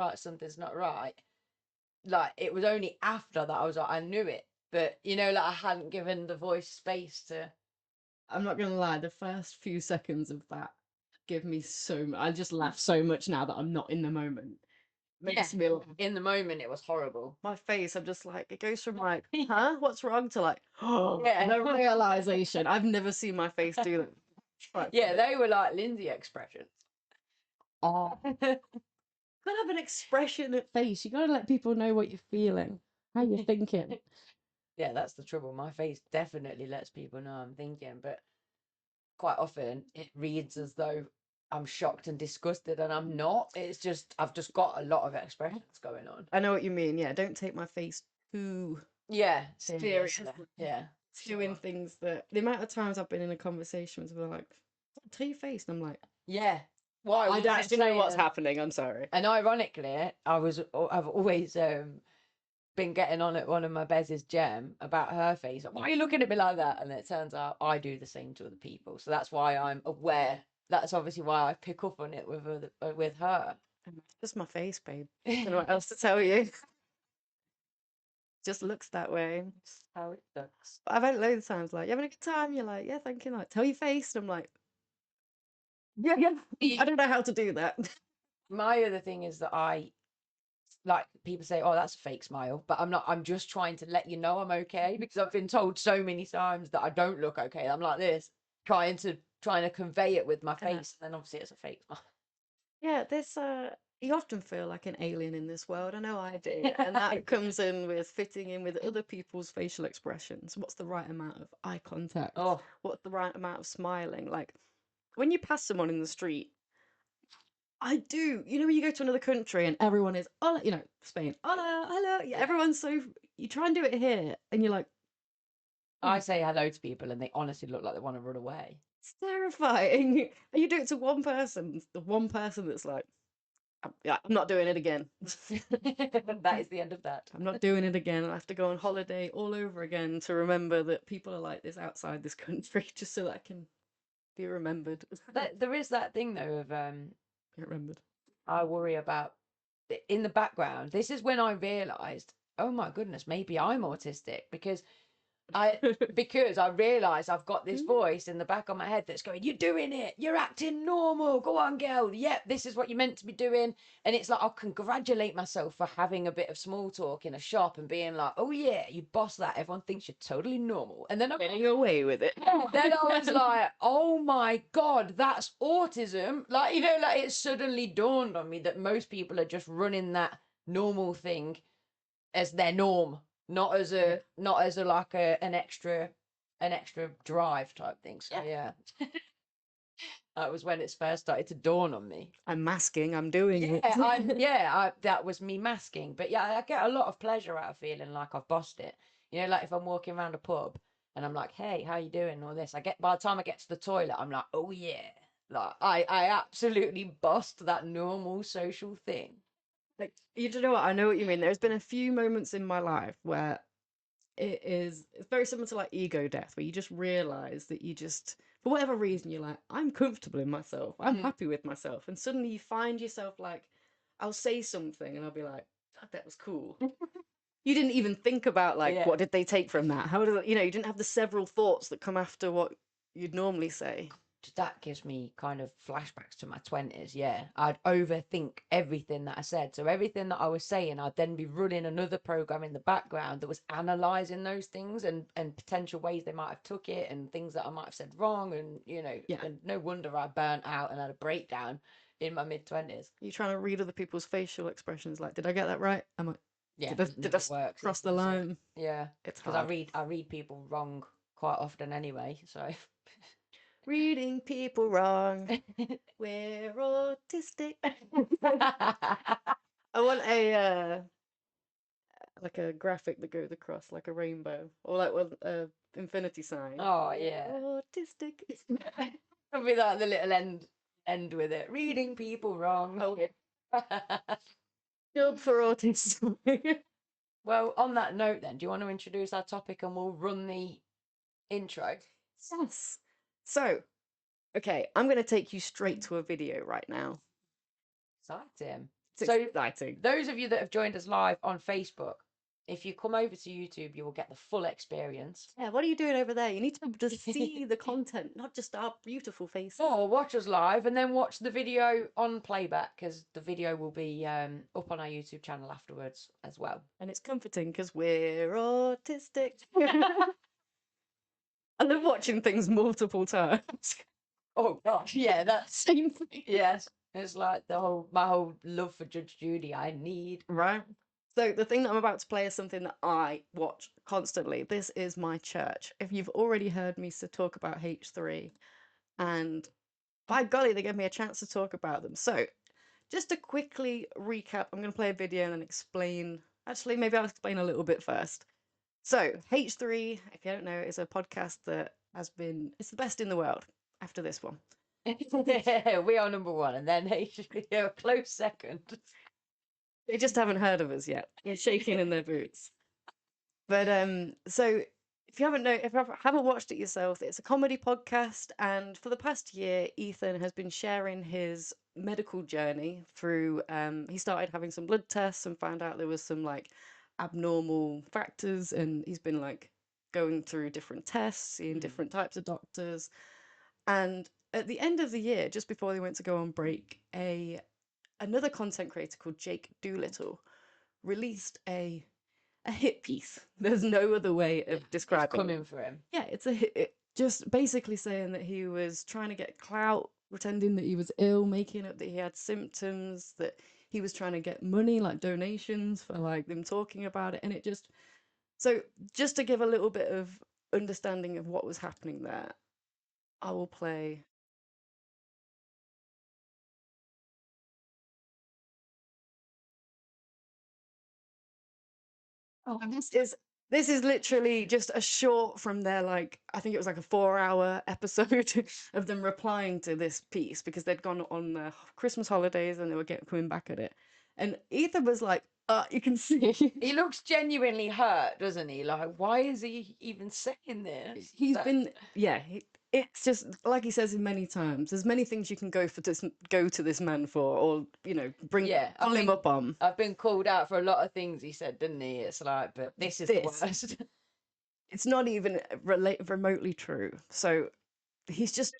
right, something's not right. Like, it was only after that I was like, I knew it, but you know, like I hadn't given the voice space to. I'm not gonna lie, the first few seconds of that give me so much. I just laugh so much now that I'm not in the moment. Makes me laugh. In the moment, it was horrible. My face, I'm just like, it goes from like, huh, what's wrong, to like, oh, Yeah. the realization. I've never seen my face do that. Right. Yeah, they were like Lindsay expressions. Oh, you gotta have an expression at face. You gotta let people know what you're feeling, how you're thinking. Yeah, that's the trouble. My face definitely lets people know I'm thinking, but quite often it reads as though I'm shocked and disgusted, and I'm not. It's just I've just got a lot of expressions going on. I know what you mean. Yeah, don't take my face too Yeah, seriously. seriously. Yeah. Doing things that the amount of times I've been in a conversation with people like, tell your face, and I'm like, Yeah. Why I was don't I actually know what's saying? happening. I'm sorry. And ironically, I've always been getting on at one of my Bez's Gem about her face. Like, why are you looking at me like that? And it turns out I do the same to other people. So that's why I'm aware. That's obviously why I pick up on it with her. Just my face, babe. Don't know what else to tell you. Just looks that way. How it looks. I've had it loads of times. Like, you having a good time? You're like, yeah, thank you. Like, tell your face. And I'm like, yeah, yeah. I don't know how to do that. My other thing is that I like people say, "Oh, that's a fake smile," but I'm not. I'm just trying to let you know I'm okay because I've been told so many times that I don't look okay. I'm like this, trying to convey it with my face, and then obviously it's a fake smile. Yeah, this you often feel like an alien in this world. I know I do. And that comes in with fitting in with other people's facial expressions. What's the right amount of eye contact? Oh, What's the right amount of smiling? Like when you pass someone in the street, I do. You know, when you go to another country and everyone is, oh, you know, Spain, hola, hello. Yeah, everyone's so, you try and do it here and you're like, I say hello to people, and they honestly look like they want to run away. it's terrifying. And you do it to one person, the one person that's like, yeah, I'm not doing it again. That is the end of that. I'm not doing it again. I have to go on holiday all over again to remember that people are like this outside this country, just so that I can be remembered. There is that thing though of Be remembered. I worry about in the background. This is when I realized, oh my goodness, maybe I'm autistic I because I realise I've got this voice in the back of my head that's going, "You're doing it. You're acting normal. Go on, girl. Yep, this is what you're meant to be doing." And it's like I'll congratulate myself for having a bit of small talk in a shop and being like, "Oh yeah, you boss that. Everyone thinks you're totally normal." And then I'm Getting away with it. then I was like, "Oh my god, that's autism!" Like you know, like it suddenly dawned on me that most people are just running that normal thing as their norm, not as a like an extra drive type thing. So yeah, that was when it first started to dawn on me. I'm masking. I'm doing Yeah, it. that was me masking. But yeah, I get a lot of pleasure out of feeling like I've bossed it. You know, like if I'm walking around a pub and I'm like, "Hey, how you doing?" All this. I get by the time I get to the toilet, I'm like, "Oh yeah." Like I absolutely bossed that normal social thing. Like, you do know what? I know what you mean. There's been a few moments in my life where it's very similar to like ego death, where you just realize that you just, for whatever reason, you're like, I'm comfortable in myself. I'm happy with myself. And suddenly you find yourself like, I'll say something and I'll be like, "God, that was cool." You didn't even think about like, Yeah. what did they take from that? How did it, you know, you didn't have the several thoughts that come after what you'd normally say. That gives me kind of flashbacks to my 20s. Yeah, I'd overthink everything that I said. So everything that I was saying, I'd then be running another program in the background that was analyzing those things and potential ways they might have took it and things that I might have said wrong. And, you know, Yeah. and no wonder I burnt out and had a breakdown in my mid-20s. You're trying to read other people's facial expressions. Like, did I get that right? Am I, Yeah, did I never works. cross the Does it? line? Yeah, It's because hard. I read people wrong quite often anyway. So Reading people wrong. We're autistic. I want a like a graphic that goes across like a rainbow or like one infinity sign. Oh yeah. Autistic. It'll be like the little end with it. Reading people wrong. Oh, job for autism. Well, on that note then, do you want to introduce our topic and we'll run the intro? Yes. So, okay, I'm going to take you straight to a video right now. Exciting. So exciting. those of you that have joined us live on Facebook, if you come over to YouTube, you will get the full experience. Yeah, what are you doing over there? You need to be able to see the content, not just our beautiful faces. Or watch us live and then watch the video on playback, because the video will be up on our YouTube channel afterwards as well. And it's comforting because we're autistic. I love watching things multiple times. Oh gosh, yeah, that's Same thing. yes. It's like my whole love for Judge Judy. I need Right. So the thing that I'm about to play is something that I watch constantly. This is my church. If you've already heard me talk about H3, and by golly, they gave me a chance to talk about them. So just to quickly recap, I'm going to play a video and then explain. Actually, maybe I'll explain a little bit first. So H3, if you don't know, is a podcast that it's the best in the world after this one. we are number one, and then a close second. They just haven't heard of us yet. They're shaking in their boots. But so if you haven't watched it yourself, it's a comedy podcast, and for the past year, Ethan has been sharing his medical journey through. He started having some blood tests and found out there was some like abnormal factors, and he's been like going through different tests, seeing different types of doctors, and at the end of the year, just before they went to go on break, another content creator called Jake Doolittle released a hit piece. There's no other way of describing it's coming for him. Yeah, it's a hit. Just basically saying that he was trying to get clout, pretending that he was ill, making up that he had symptoms, that he was trying to get money, like donations for like them talking about it. And it just to give a little bit of understanding of what was happening there, I will play. Oh, and this is literally just a short from their like I think it was like a 4-hour episode of them replying to this piece because they'd gone on the Christmas holidays and they were coming back at it. And Ethan was like, you can see he looks genuinely hurt, doesn't he? Like, why is he even saying this? it's just like he says many times. There's many things you can go to this man for, or pull him up on. I've been called out for a lot of things he said, didn't he? It's like, but this is the worst. It's not even remotely true. So he's just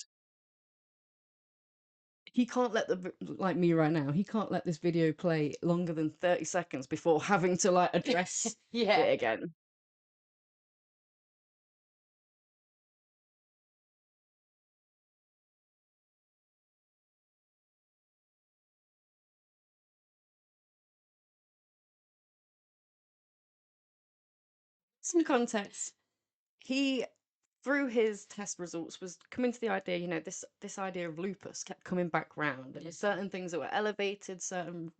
he can't let like me right now. He can't let this video play longer than 30 seconds before having to like address it again. Some context. He, through his test results, was coming to the idea, this idea of lupus kept coming back round. And there's certain things that were elevated, certain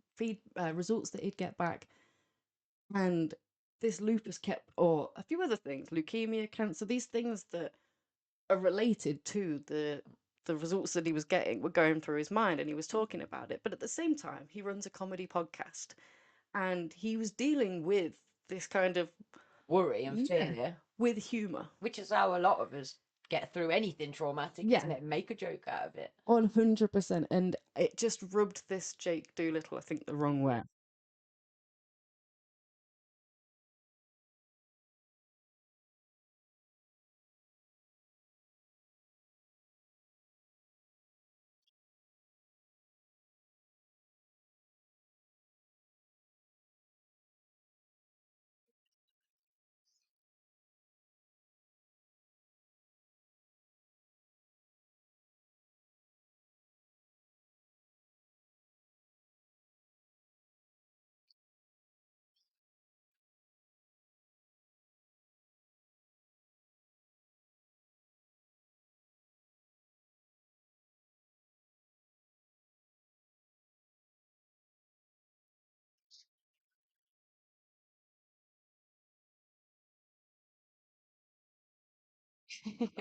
results that he'd get back. And this lupus or a few other things, leukemia, cancer, these things that are related to the results that he was getting were going through his mind, and he was talking about it. But at the same time, he runs a comedy podcast, and he was dealing with this kind of worry and fear with humor, which is how a lot of us get through anything traumatic, isn't it? Make a joke out of it. 100%. And it just rubbed this Jake Doolittle, I think, the wrong way.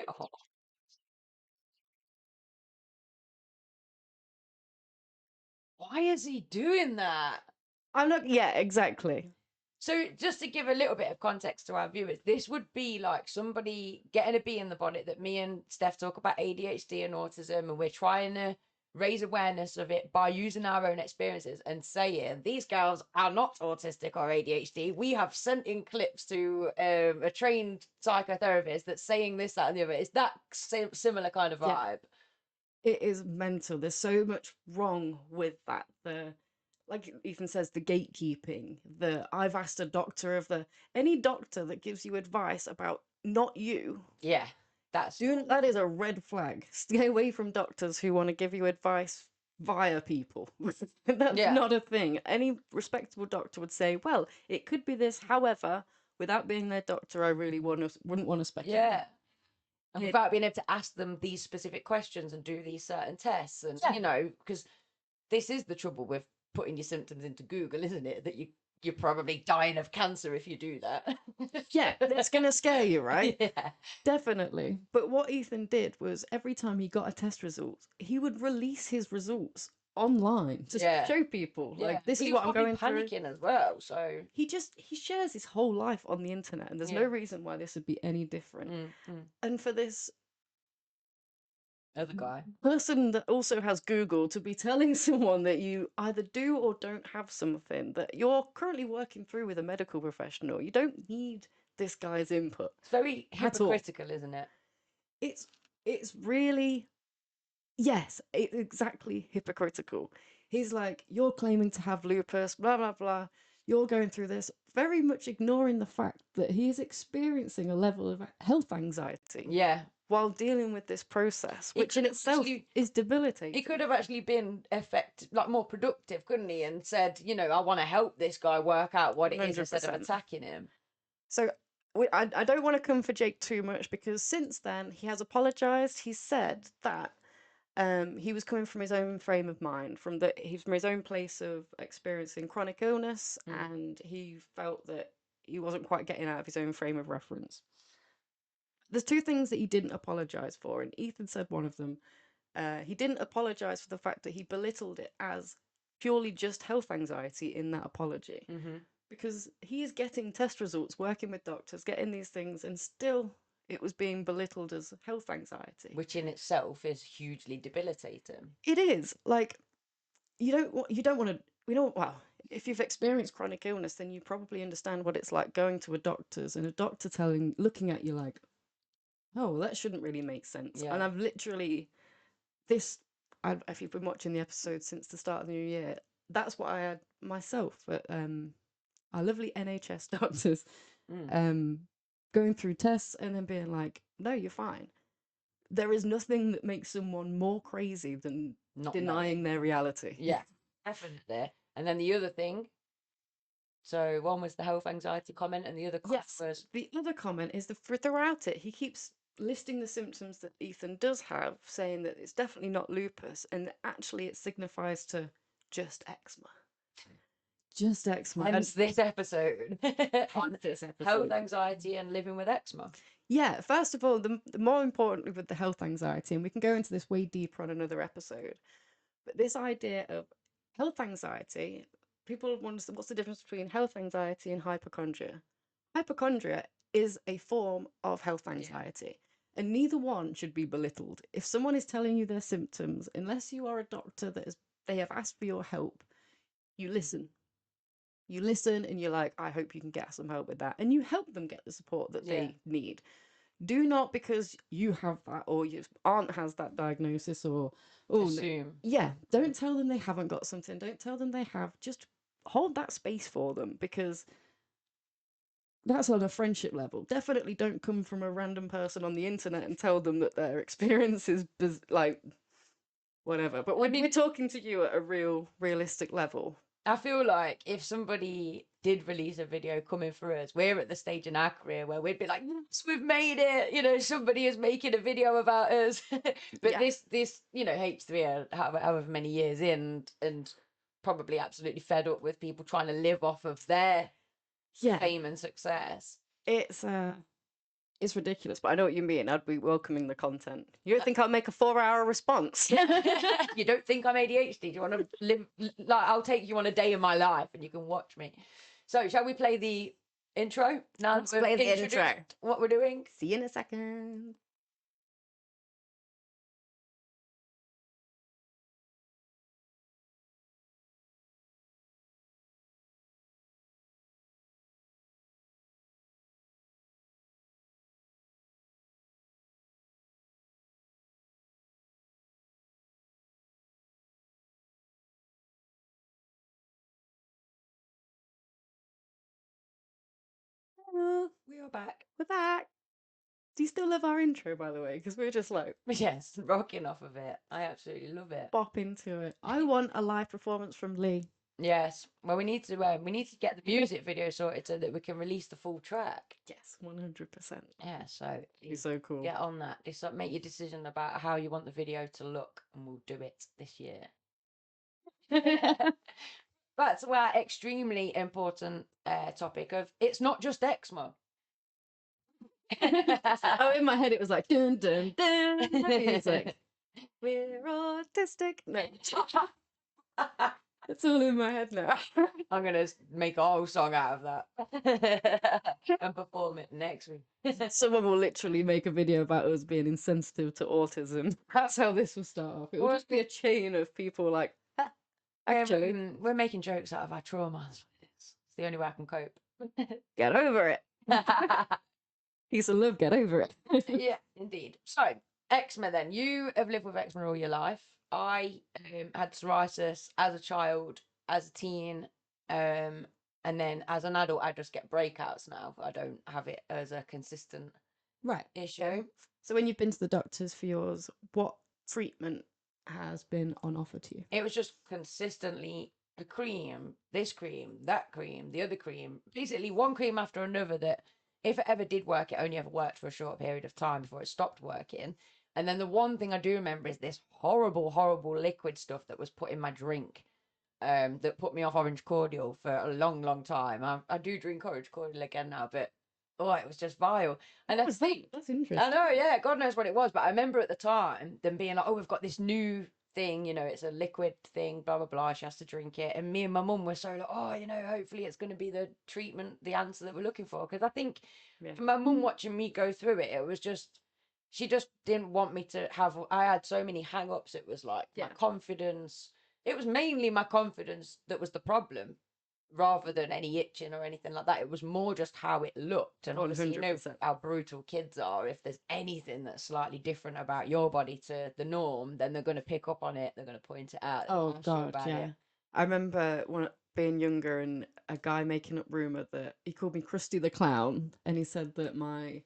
Oh. Why is he doing that? Exactly. So just to give a little bit of context to our viewers, this would be like somebody getting a bee in the bonnet that me and Steph talk about ADHD and autism, and we're trying to raise awareness of it by using our own experiences and saying these girls are not autistic or ADHD. We have sent in clips to a trained psychotherapist that's saying this, that, and the other. It's that similar kind of vibe. It is mental. There's so much wrong with that. Like Ethan says, the gatekeeping. I've asked a doctor of any doctor that gives you advice about not you. Yeah. That is a red flag. Stay away from doctors who want to give you advice via people. That's not a thing. Any respectable doctor would say, well, it could be this. However, without being their doctor, I really wouldn't want to speculate. Yeah. And without being able to ask them these specific questions and do these certain tests. And, you know, because this is the trouble with putting your symptoms into Google, isn't it? That you're probably dying of cancer if you do that. Yeah, that's going to scare you, right? Yeah. Definitely. But what Ethan did was every time he got a test result, he would release his results online to show people, like, this is what I'm going through. Panicking as well, so he shares his whole life on the internet, and there's no reason why this would be any different. And for this other guy person that also has Google to be telling someone that you either do or don't have something that you're currently working through with a medical professional, you don't need this guy's input. It's very hypocritical, isn't it? It's really, yes, it's exactly hypocritical. He's like, you're claiming to have lupus, blah blah blah, you're going through this, very much ignoring the fact that he is experiencing a level of health anxiety while dealing with this process, which in itself is debilitating. He could have actually been more productive, couldn't he? And said, you know, I want to help this guy work out what it is 100%. instead of attacking him. So I don't want to come for Jake too much, because since then he has apologized. He said that he was coming from his own frame of mind, he's from his own place of experiencing chronic illness, and he felt that he wasn't quite getting out of his own frame of reference. There's two things that he didn't apologize for, and Ethan said one of them. He didn't apologize for the fact that he belittled it as purely just health anxiety in that apology. Because he is getting test results, working with doctors, getting these things, and still it was being belittled as health anxiety. Which in itself is hugely debilitating. It is. Like, well, if you've experienced chronic illness, then you probably understand what it's like going to a doctor's and a doctor looking at you like, oh, well, that shouldn't really make sense. And I've literally, if you've been watching the episode since the start of the new year, that's what I had myself at our lovely NHS doctors, going through tests and then being like, no, you're fine. There is nothing that makes someone more crazy than not denying their reality. Yeah, definitely. And then the other thing, so one was the health anxiety comment, and the other comment was... The other comment is throughout it, he keeps listing the symptoms that Ethan does have, saying that it's definitely not lupus, and actually it signifies to just eczema. Just eczema. Hence this episode. On this episode. Health anxiety and living with eczema. Yeah, first of all, the more importantly with the health anxiety, and we can go into this way deeper on another episode, but this idea of health anxiety, people wonder, what's the difference between health anxiety and hypochondria? Hypochondria is a form of health anxiety, and neither one should be belittled. If someone is telling you their symptoms, unless you are a doctor they have asked for your help, you listen. You listen and you're like, I hope you can get some help with that. And you help them get the support that they need. Do not, because you have that or your aunt has that diagnosis, or assume. Don't tell them they haven't got something. Don't tell them they have. Just hold that space for them, because that's on a friendship level. Definitely don't come from a random person on the internet and tell them that their experience is like whatever. But we're talking to you at a realistic level. I feel like if somebody did release a video coming for us, we're at the stage in our career where we'd be like, yes, we've made it. You know, somebody is making a video about us. But this, you know, H3 are however many years in, and probably absolutely fed up with people trying to live off of their fame and success. It's ridiculous, but I know what you mean. I'd be welcoming the content. You don't think I'll make a 4-hour response? You don't think I'm ADHD? Do you want to live? Like, I'll take you on a day in my life and you can watch me. So, shall we play the intro? Now let's play the intro. What we're doing? See you in a second. Hello, We are back. we're back. Do you still love our intro, by the way? Because we're just like Yes, rocking off of it. I absolutely love it. bop into it. I want a live performance from Lee. Yes. Well, we need to get the music video sorted so that we can release the full track. Yes, 100%. Yeah. So He's so cool. get on that. Decide, make your decision about how you want the video to look, and we'll do it this year. That's our extremely important topic of it's not just eczema. Oh, in my head it was like dun dun dun music. We're autistic. No. It's all in my head now. I'm gonna make a whole song out of that and perform it next week. Someone will literally make a video about us being insensitive to autism. That's how this will start off. It will just be a chain of people like, actually, we're making jokes out of our traumas. It's the only way I can cope. get over it. Peace and love, get over it. Yeah, indeed. So, eczema then. You have lived with eczema all your life. I had psoriasis as a child, as a teen, and then as an adult, I just get breakouts now. I don't have it as a consistent Right. issue. So when you've been to the doctors for yours, what treatment has been on offer to you? It was just consistently the cream, this cream, that cream, the other cream, basically one cream after another that if it ever did work, it only ever worked for a short period of time before it stopped working. And then the one thing I do remember is this horrible, horrible liquid stuff that was put in my drink that put me off orange cordial for a long, long time. I do drink orange cordial again now, but oh, it was just vile. And That's interesting. I know, yeah, God knows what it was, but I remember at the time them being like, oh, we've got this new thing, it's a liquid thing, blah, blah, blah. She has to drink it. And me and my mum were so like, oh, hopefully it's going to be the treatment, the answer that we're looking for. Because I think for my mum watching me go through it, it was just, she just didn't want me to have, I had so many hang ups. It was like my confidence. It was mainly my confidence that was the problem rather than any itching or anything like that. It was more just how it looked. And obviously, 100%. how brutal kids are. If there's anything that's slightly different about your body to the norm, then they're going to pick up on it. They're going to point it out. Oh, God, yeah. It. I remember being younger and a guy making up rumour that he called me Krusty the Clown, and he said that my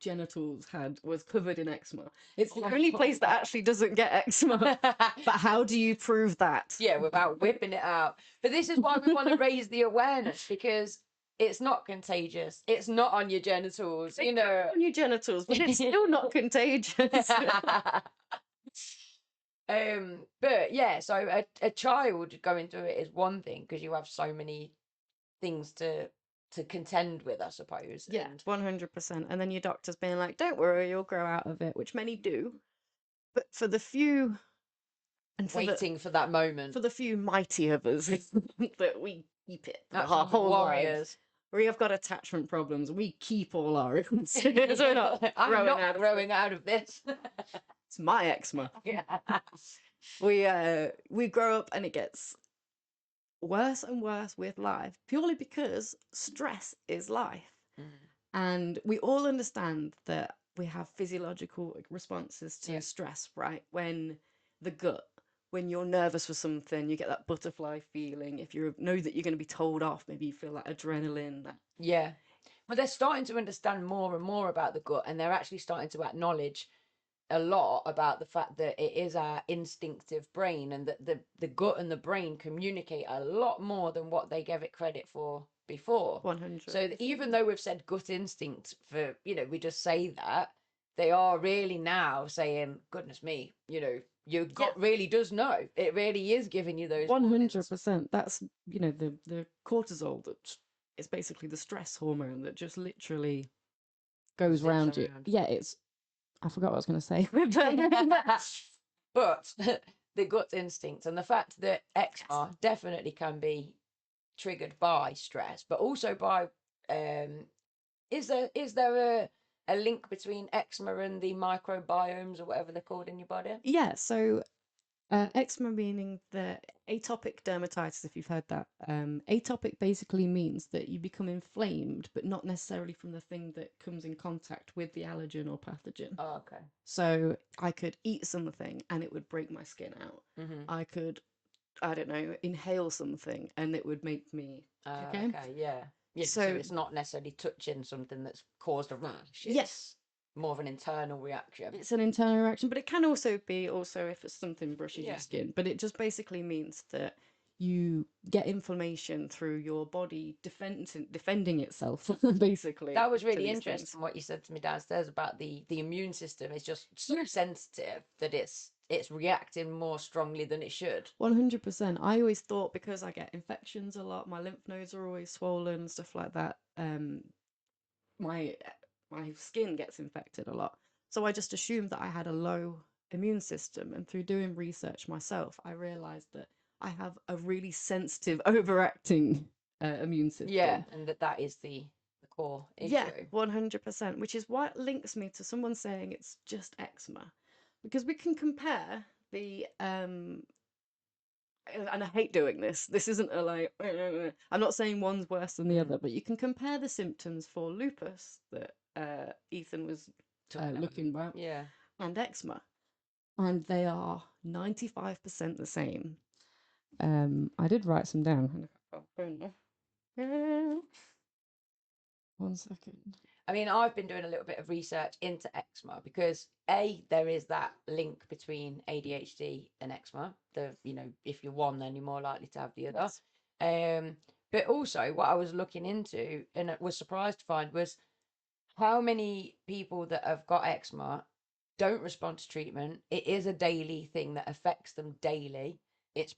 genitals was covered in eczema. It's the only place that actually doesn't get eczema. But how do you prove that? Yeah, without whipping it out. But this is why we want to raise the awareness, because it's not contagious. It's not on your genitals, on your genitals, but it's still not contagious. But yeah, so a child going through it is one thing because you have so many things to contend with, I suppose. Yeah, 100%. And then your doctor's being like, don't worry, you'll grow out of it, which many do. But for the few, and waiting for that moment, for the few mighty of us that we keep it for that's our whole warriors. lives, we have got attachment problems. We keep all our own. So we're not I'm not growing out of this. It's my eczema. Yeah. We grow up and it gets worse and worse with life purely because stress is life. And we all understand that we have physiological responses to stress, right? When the gut, when you're nervous for something, you get that butterfly feeling. If you know that you're going to be told off, maybe you feel like adrenaline. Yeah. But they're starting to understand more and more about the gut, and they're actually starting to acknowledge a lot about the fact that it is our instinctive brain, and that the gut and the brain communicate a lot more than what they gave it credit for before. 100. So even though we've said gut instinct for, we just say that, they are really now saying, goodness me, your gut really does know. It really is giving you those 100%. That's, the cortisol that is basically the stress hormone that just literally goes around you. Yeah, I forgot what I was going to say. But the gut instinct and the fact that eczema definitely can be triggered by stress, but also by is there a link between eczema and the microbiomes or whatever they're called in your body? Yeah, so eczema meaning the atopic dermatitis, if you've heard that. Atopic basically means that you become inflamed, but not necessarily from the thing that comes in contact with the allergen or pathogen. Oh, okay. So I could eat something and it would break my skin out. I could, I don't know, inhale something and it would make me okay, yeah. Yeah, so So it's not necessarily touching something that's caused a rash. yes, It's more of an internal reaction. it's an internal reaction, but it can also be if it's something brushes your Yeah. skin. But it just basically means that you get inflammation through your body defending itself, basically. That was to really these interesting things. what you said to me downstairs about the immune system is just so Yes. sensitive that it's reacting more strongly than it should. 100%. I always thought because I get infections a lot, my lymph nodes are always swollen, stuff like that. My skin gets infected a lot. So I just assumed that I had a low immune system. And through doing research myself, I realized that I have a really sensitive, overacting immune system. Yeah, and that is the core issue. Yeah, 100%, which is what links me to someone saying it's just eczema. Because we can compare the and I hate doing this. This isn't a like I'm not saying one's worse than the other, but you can compare the symptoms for lupus that Ethan was looking about, Yeah. and eczema, and they are 95% the same. I did write some down. One second. I mean, I've been doing a little bit of research into eczema because there is that link between ADHD and eczema. If you're one, then you're more likely to have the other. Yes. But also what I was looking into and I was surprised to find was how many people that have got eczema don't respond to treatment. It is a daily thing that affects them daily. It's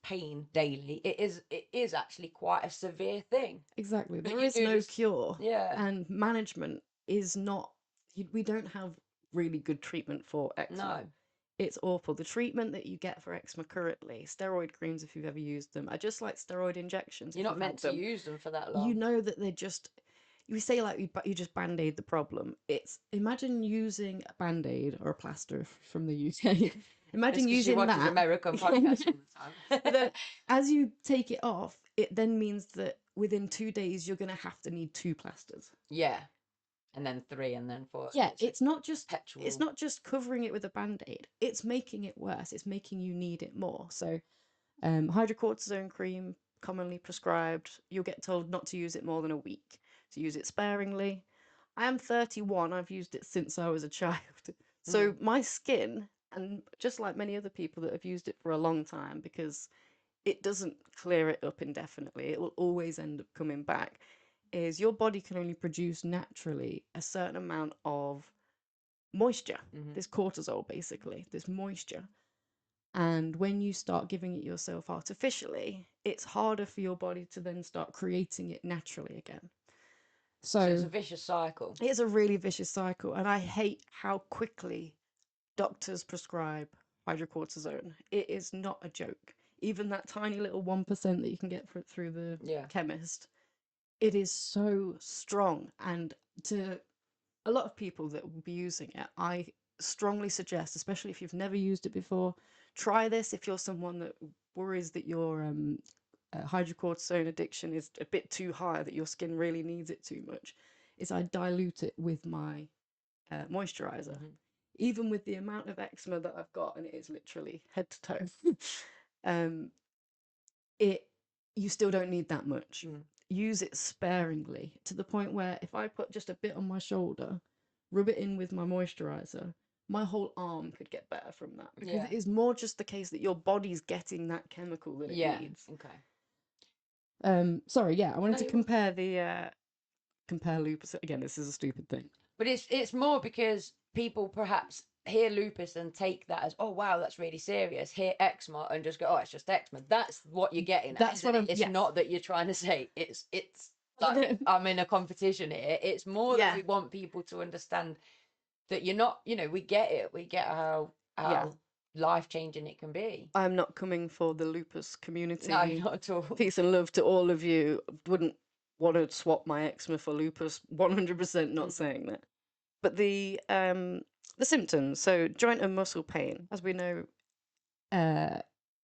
pain daily. It is actually quite a severe thing. Exactly. But There you is do no just cure. yeah. And management is not, we don't have really good treatment for eczema. No. It's awful. The treatment that you get for eczema currently, steroid creams, if you've ever used them, are just like steroid injections. You're not meant to use them for that long. You know that they're just, you say like you just band-aid the problem. It's, imagine using a band-aid or a plaster from the UK. Imagine using she watches that. American podcasts all the time. But then as you take it off, it then means that within 2 days you're going to have to need 2 plasters. Yeah. And then 3 and then 4. Yeah, it's not just perpetual. it's not just covering it with a band-aid. It's making it worse. It's making you need it more. So hydrocortisone cream, commonly prescribed, you'll get told not to use it more than a week, to use it sparingly. I am 31. I've used it since I was a child. So my skin, and just like many other people that have used it for a long time, because it doesn't clear it up indefinitely, it will always end up coming back, is your body can only produce naturally a certain amount of moisture. This cortisol, basically, this moisture. And when you start giving it yourself artificially, it's harder for your body to then start creating it naturally again. So it's a vicious cycle. It's a really vicious cycle. And I hate how quickly doctors prescribe hydrocortisone. It is not a joke. Even that tiny little 1% that you can get through the chemist, it is so strong. And to a lot of people that will be using it, I strongly suggest, especially if you've never used it before, try this if you're someone that worries that your hydrocortisone addiction is a bit too high, that your skin really needs it too much, is I dilute it with my moisturizer. Even with the amount of eczema that I've got, and it is literally head to toe, you still don't need that much. Use it sparingly, to the point where if I put just a bit on my shoulder, rub it in with my moisturizer, my whole arm could get better from that, because it is more just the case that your body's getting that chemical that it needs. Sorry, I wanted to compare lupus. Again, this is a stupid thing, but it's more because people perhaps hear lupus and take that as, oh wow, that's really serious. Hear eczema and just go, oh, it's just eczema. That's what you're getting. That's what it's not that you're trying to say it's like I'm in a competition here. It's more that we want people to understand that you're not, we get it. We get how life-changing it can be. I'm not coming for the lupus community. No, not at all. Peace and love to all of you. Wouldn't want to swap my eczema for lupus. 100% not saying that. But the symptoms, so joint and muscle pain, as we know, it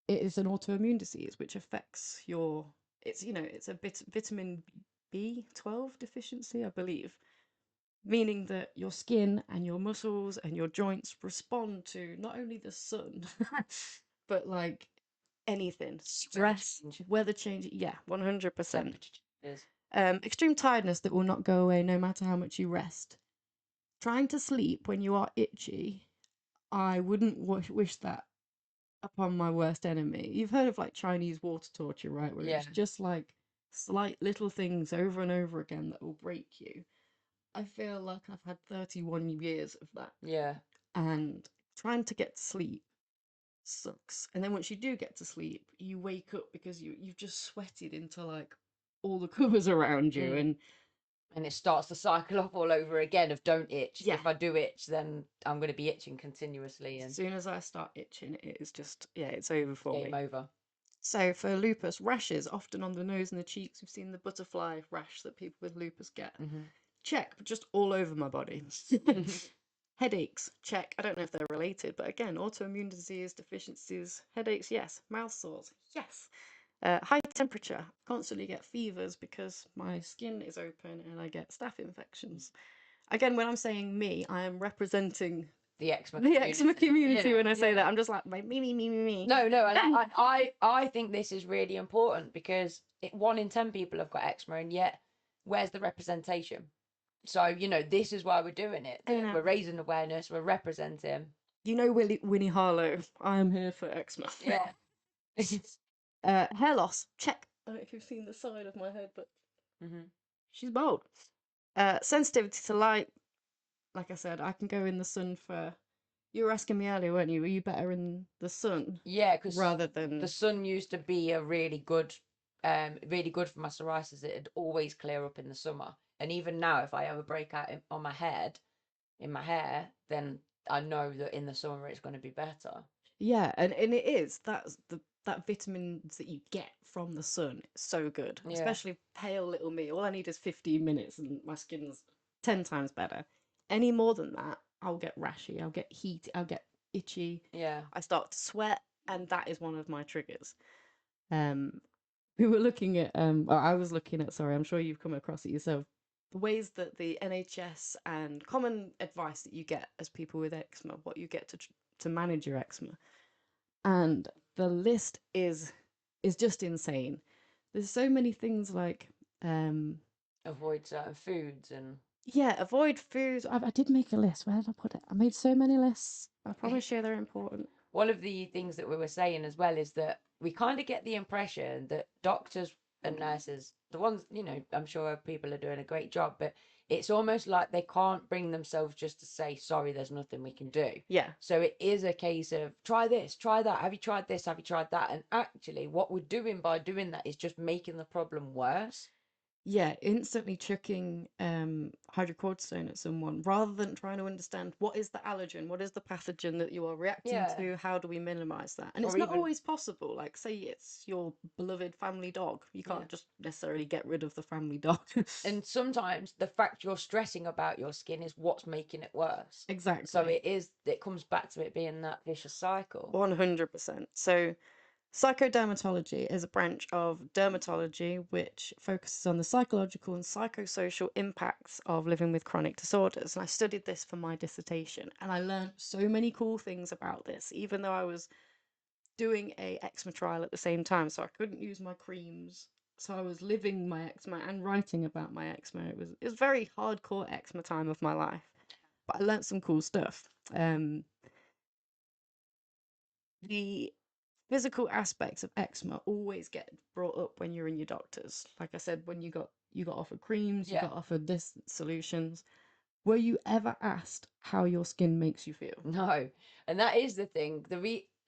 is an autoimmune disease which affects it's a vitamin B12 deficiency, I believe, meaning that your skin and your muscles and your joints respond to not only the sun, but like anything, stress, weather change. 100%. Extreme tiredness that will not go away no matter how much you rest. Trying to sleep when you are itchy, I wouldn't wish that upon my worst enemy. You've heard of like Chinese water torture, right? Where it's just like slight little things over and over again that will break you. I feel like I've had 31 years of that. Yeah. And trying to get to sleep sucks. And then once you do get to sleep, you wake up because you've just sweated into like all the covers around you, and it starts the cycle off all over again of don't itch. Yeah. If I do itch, then I'm going to be itching continuously, as and soon as I start itching, it is just it's over for game me. over. So for lupus, rashes often on the nose and the cheeks. We've seen the butterfly rash that people with lupus get. Check, but just all over my body. Headaches, check. I don't know if they're related, but again, autoimmune disease, deficiencies, headaches, yes. Mouth sores, yes. High temperature, constantly get fevers because my skin is open and I get staph infections. Again, when I'm saying me, I am representing the eczema community when I say that. I'm just like, me. No, and I think this is really important because 1 in 10 people have got eczema, and yet where's the representation? So, this is why we're doing it. We're raising awareness, we're representing. Winnie Harlow, I am here for eczema. Yeah. Hair loss, check. I don't know if you've seen the side of my head, but she's bald. Sensitivity to light, like I said, I can go in the sun for... You were asking me earlier, weren't you? Were you better in the sun? Yeah, because rather than the sun used to be a really good for my psoriasis. It'd always clear up in the summer, and even now, if I ever break out on my head, in my hair, then I know that in the summer it's going to be better. Yeah, and it is. That's that vitamins that you get from the sun. It's so good, especially pale little me. All I need is 15 minutes, and my skin's 10 times better. Any more than that, I'll get rashy. I'll get heat. I'll get itchy. Yeah. I start to sweat, and that is one of my triggers. We were looking at I was looking at, sorry, I'm sure you've come across it yourself, the ways that the NHS and common advice that you get as people with eczema, what you get to manage your eczema. And the list is just insane. There's so many things like avoid certain foods and avoid foods. I did make a list. Where did I put it? I made so many lists. I promise you they're important. One of the things that we were saying as well is that we kind of get the impression that doctors and nurses, the ones, I'm sure people are doing a great job, but it's almost like they can't bring themselves just to say, sorry, there's nothing we can do. Yeah. So it is a case of try this, try that. Have you tried this? Have you tried that? And actually what we're doing by doing that is just making the problem worse. Yeah, instantly chucking hydrocortisone at someone rather than trying to understand what is the allergen, what is the pathogen that you are reacting to, how do we minimize that? And it's not always possible. Like, say it's your beloved family dog, you can't just necessarily get rid of the family dog. And sometimes the fact you're stressing about your skin is what's making it worse. Exactly. So it comes back to it being that vicious cycle. 100%. So psychodermatology is a branch of dermatology which focuses on the psychological and psychosocial impacts of living with chronic disorders. And I studied this for my dissertation, and I learned so many cool things about this, even though I was doing a eczema trial at the same time, so I couldn't use my creams. So I was living my eczema and writing about my eczema. It was very hardcore eczema time of my life, but I learned some cool stuff. The physical aspects of eczema always get brought up when you're in your doctors. Like I said, when you got offered creams, you got offered this solutions. Were you ever asked how your skin makes you feel? No. And that is the thing.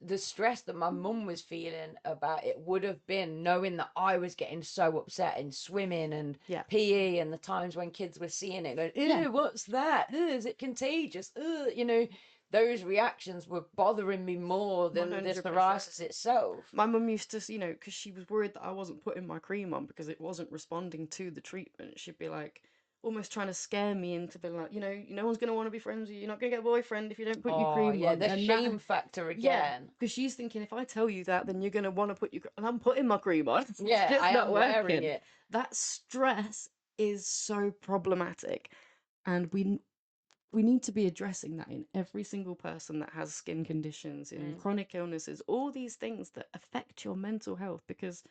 The stress that my mum was feeling about it would have been knowing that I was getting so upset in swimming and PE, and the times when kids were seeing it going, ew, what's that? Ew, is it contagious? Ew, those reactions were bothering me more than 100%. The psoriasis itself. My mum used to, because she was worried that I wasn't putting my cream on because it wasn't responding to the treatment. She'd be like, almost trying to scare me into being like, no one's going to want to be friends with you. You're not going to get a boyfriend if you don't put your cream on. The shame factor again. Yeah, because she's thinking, if I tell you that, then you're going to want to put your... And I'm putting my cream on. Yeah, it's I not am working. wearing it. That stress is so problematic. And we need to be addressing that in every single person that has skin conditions, in chronic illnesses, all these things that affect your mental health. Because,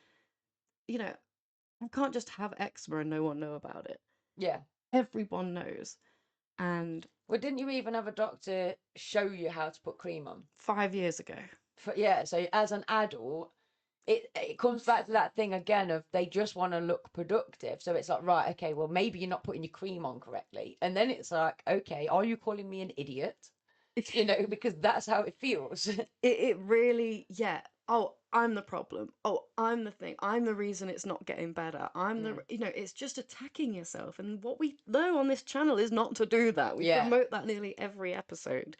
I can't just have eczema and no one know about it. Yeah. Everyone knows. And Well, didn't you even have a doctor show you how to put cream on? 5 years ago. Yeah, so as an adult, it comes back to that thing again of they just want to look productive. So it's like, right, okay, well, maybe you're not putting your cream on correctly. And then it's like, okay, are you calling me an idiot? You know, because that's how it feels. It really, yeah. Oh, I'm the problem. Oh, I'm the thing. I'm the reason it's not getting better. I'm the, it's just attacking yourself. And what we know on this channel is not to do that. We Yeah. promote that nearly every episode.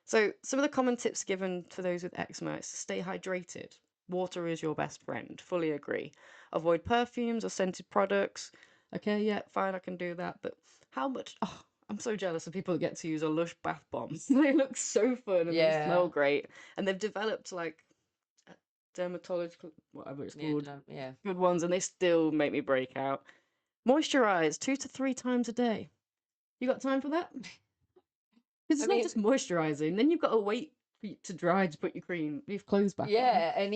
So some of the common tips given for those with eczema is to stay hydrated. Water is your best friend. Fully agree. Avoid perfumes or scented products. Okay, yeah, fine, I can do that. But how much? Oh, I'm so jealous of people that get to use a Lush bath bombs. They look so fun and they smell Yeah. great. And they've developed like dermatological, whatever it's Yeah, called, yeah. good ones, and they still make me break out. Moisturize 2 to 3 times a day. You got time for that? Because it's not just moisturizing. Then you've got to wait for it to dry to put your clothes back on. Yeah, and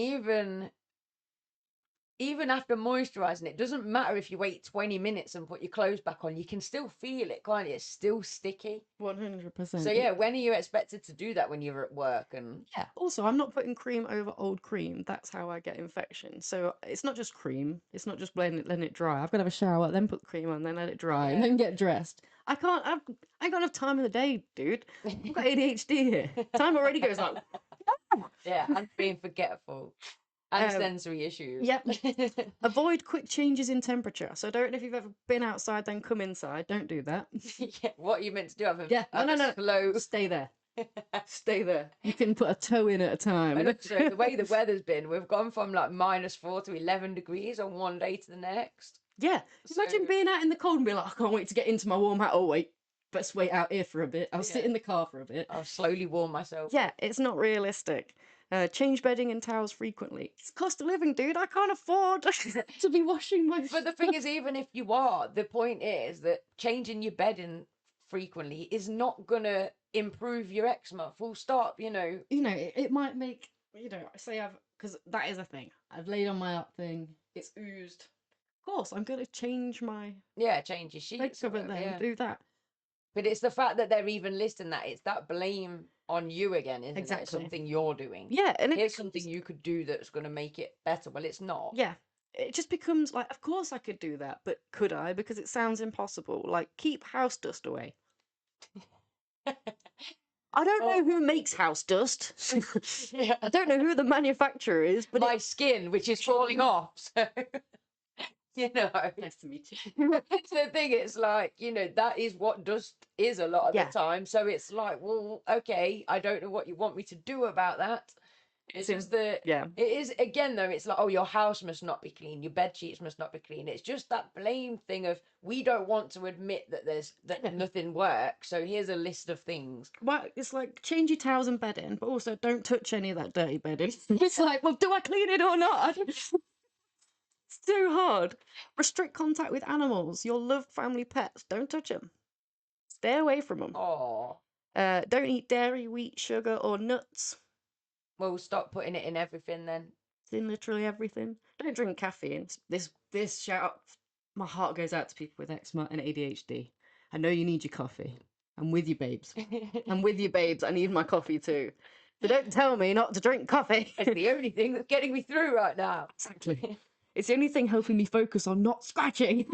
even after moisturizing, it doesn't matter if you wait 20 minutes and put your clothes back on, you can still feel it, can't you? It's still sticky. 100%. So yeah, when are you expected to do that when you're at work? And yeah, also I'm not putting cream over old cream. That's how I get infection. So it's not just cream. It's not just letting it dry. I've got to have a shower, then put the cream on, then let it dry, and then get dressed. I got enough time in the day, dude. I've got ADHD here. Time already goes like yeah, and being forgetful. And sensory issues. Yep. Avoid quick changes in temperature. So I don't know if you've ever been outside, then come inside. Don't do that. Yeah, what are you meant to do? No. Slow. Stay there. Stay there. You can put a toe in at a time. And also, the way the weather's been, we've gone from like -4 to 11 degrees on one day to the next. Yeah. Imagine being out in the cold and being like, I can't wait to get into my warm hat. Oh, wait. Let's wait out here for a bit. I'll sit in the car for a bit. I'll slowly warm myself. Yeah, it's not realistic. Change bedding and towels frequently. It's cost of living, dude. I can't afford to be washing my. But the thing is, even if you are, the point is that changing your bedding frequently is not gonna improve your eczema. Full stop. It might make say because that is a thing. I've laid on my up thing. It's oozed. Of course, I'm gonna change my change your sheets. cover then. Do that. But it's the fact that they're even listing that. It's that blame on you again, isn't Exactly. it? Something you're doing. Yeah, and here's something you could do that's going to make it better. Well, it's not. Yeah, it just becomes like, of course I could do that, but could I? Because it sounds impossible. Like, keep house dust away. I don't know who makes house dust. I don't know who the manufacturer is, but my skin, which is falling off. So nice to meet you. It's the thing. It's like that is what dust is a lot of the time. So it's like, well, okay, I don't know what you want me to do about that. It's just that it is again though. It's like, oh, your house must not be clean, your bed sheets must not be clean. It's just that blame thing of we don't want to admit that nothing works. So here's a list of things. Well, it's like change your towels and bedding, but also don't touch any of that dirty bedding. It's like, well, do I clean it or not? It's so hard. Restrict contact with animals. Your loved family pets. Don't touch them. Stay away from them. Oh. Don't eat dairy, wheat, sugar, or nuts. Well, stop putting it in everything then. It's in literally everything. Don't drink caffeine. This shout out, my heart goes out to people with eczema and ADHD. I know you need your coffee. I'm with you, babes. I'm with you, babes. I need my coffee too. So don't tell me not to drink coffee. It's the only thing that's getting me through right now. Exactly. It's the only thing helping me focus on not scratching.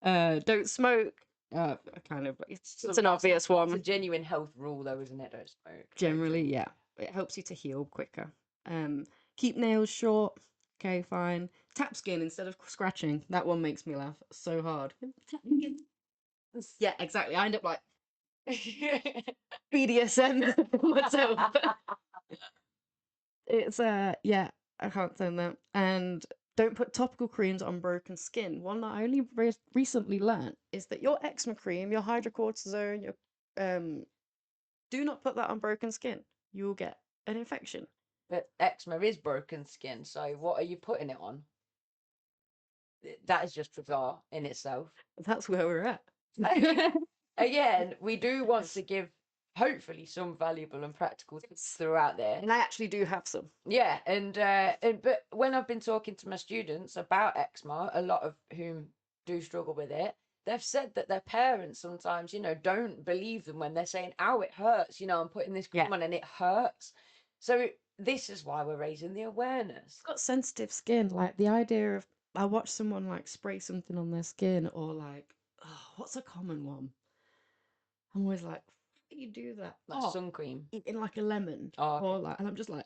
Don't smoke. It's an obvious one. It's a genuine health rule, though, isn't it? Don't smoke. Generally, yeah. It helps you to heal quicker. Keep nails short. Okay, fine. Tap skin instead of scratching. That one makes me laugh so hard. Yeah, exactly. I end up like BDSM myself. It's yeah, I can't stand that. And don't put topical creams on broken skin. One that I only recently learned is that your eczema cream, your hydrocortisone, your do not put that on broken skin. You will get an infection. But eczema is broken skin, so what are you putting it on? That is just bizarre in itself. That's where we're at. Again, we do want to give hopefully some valuable and practical tips throughout there. And I actually do have some. Yeah, and but when I've been talking to my students about eczema, a lot of whom do struggle with it, they've said that their parents sometimes, don't believe them when they're saying, "Ow, it hurts," I'm putting this cream on and it hurts. So this is why we're raising the awareness. I've got sensitive skin. Like the idea of I watch someone like spray something on their skin, or like, oh, what's a common one? I'm always like, how do you do that? Like sun cream. In like a lemon, Oh, okay. or like, and I'm just like,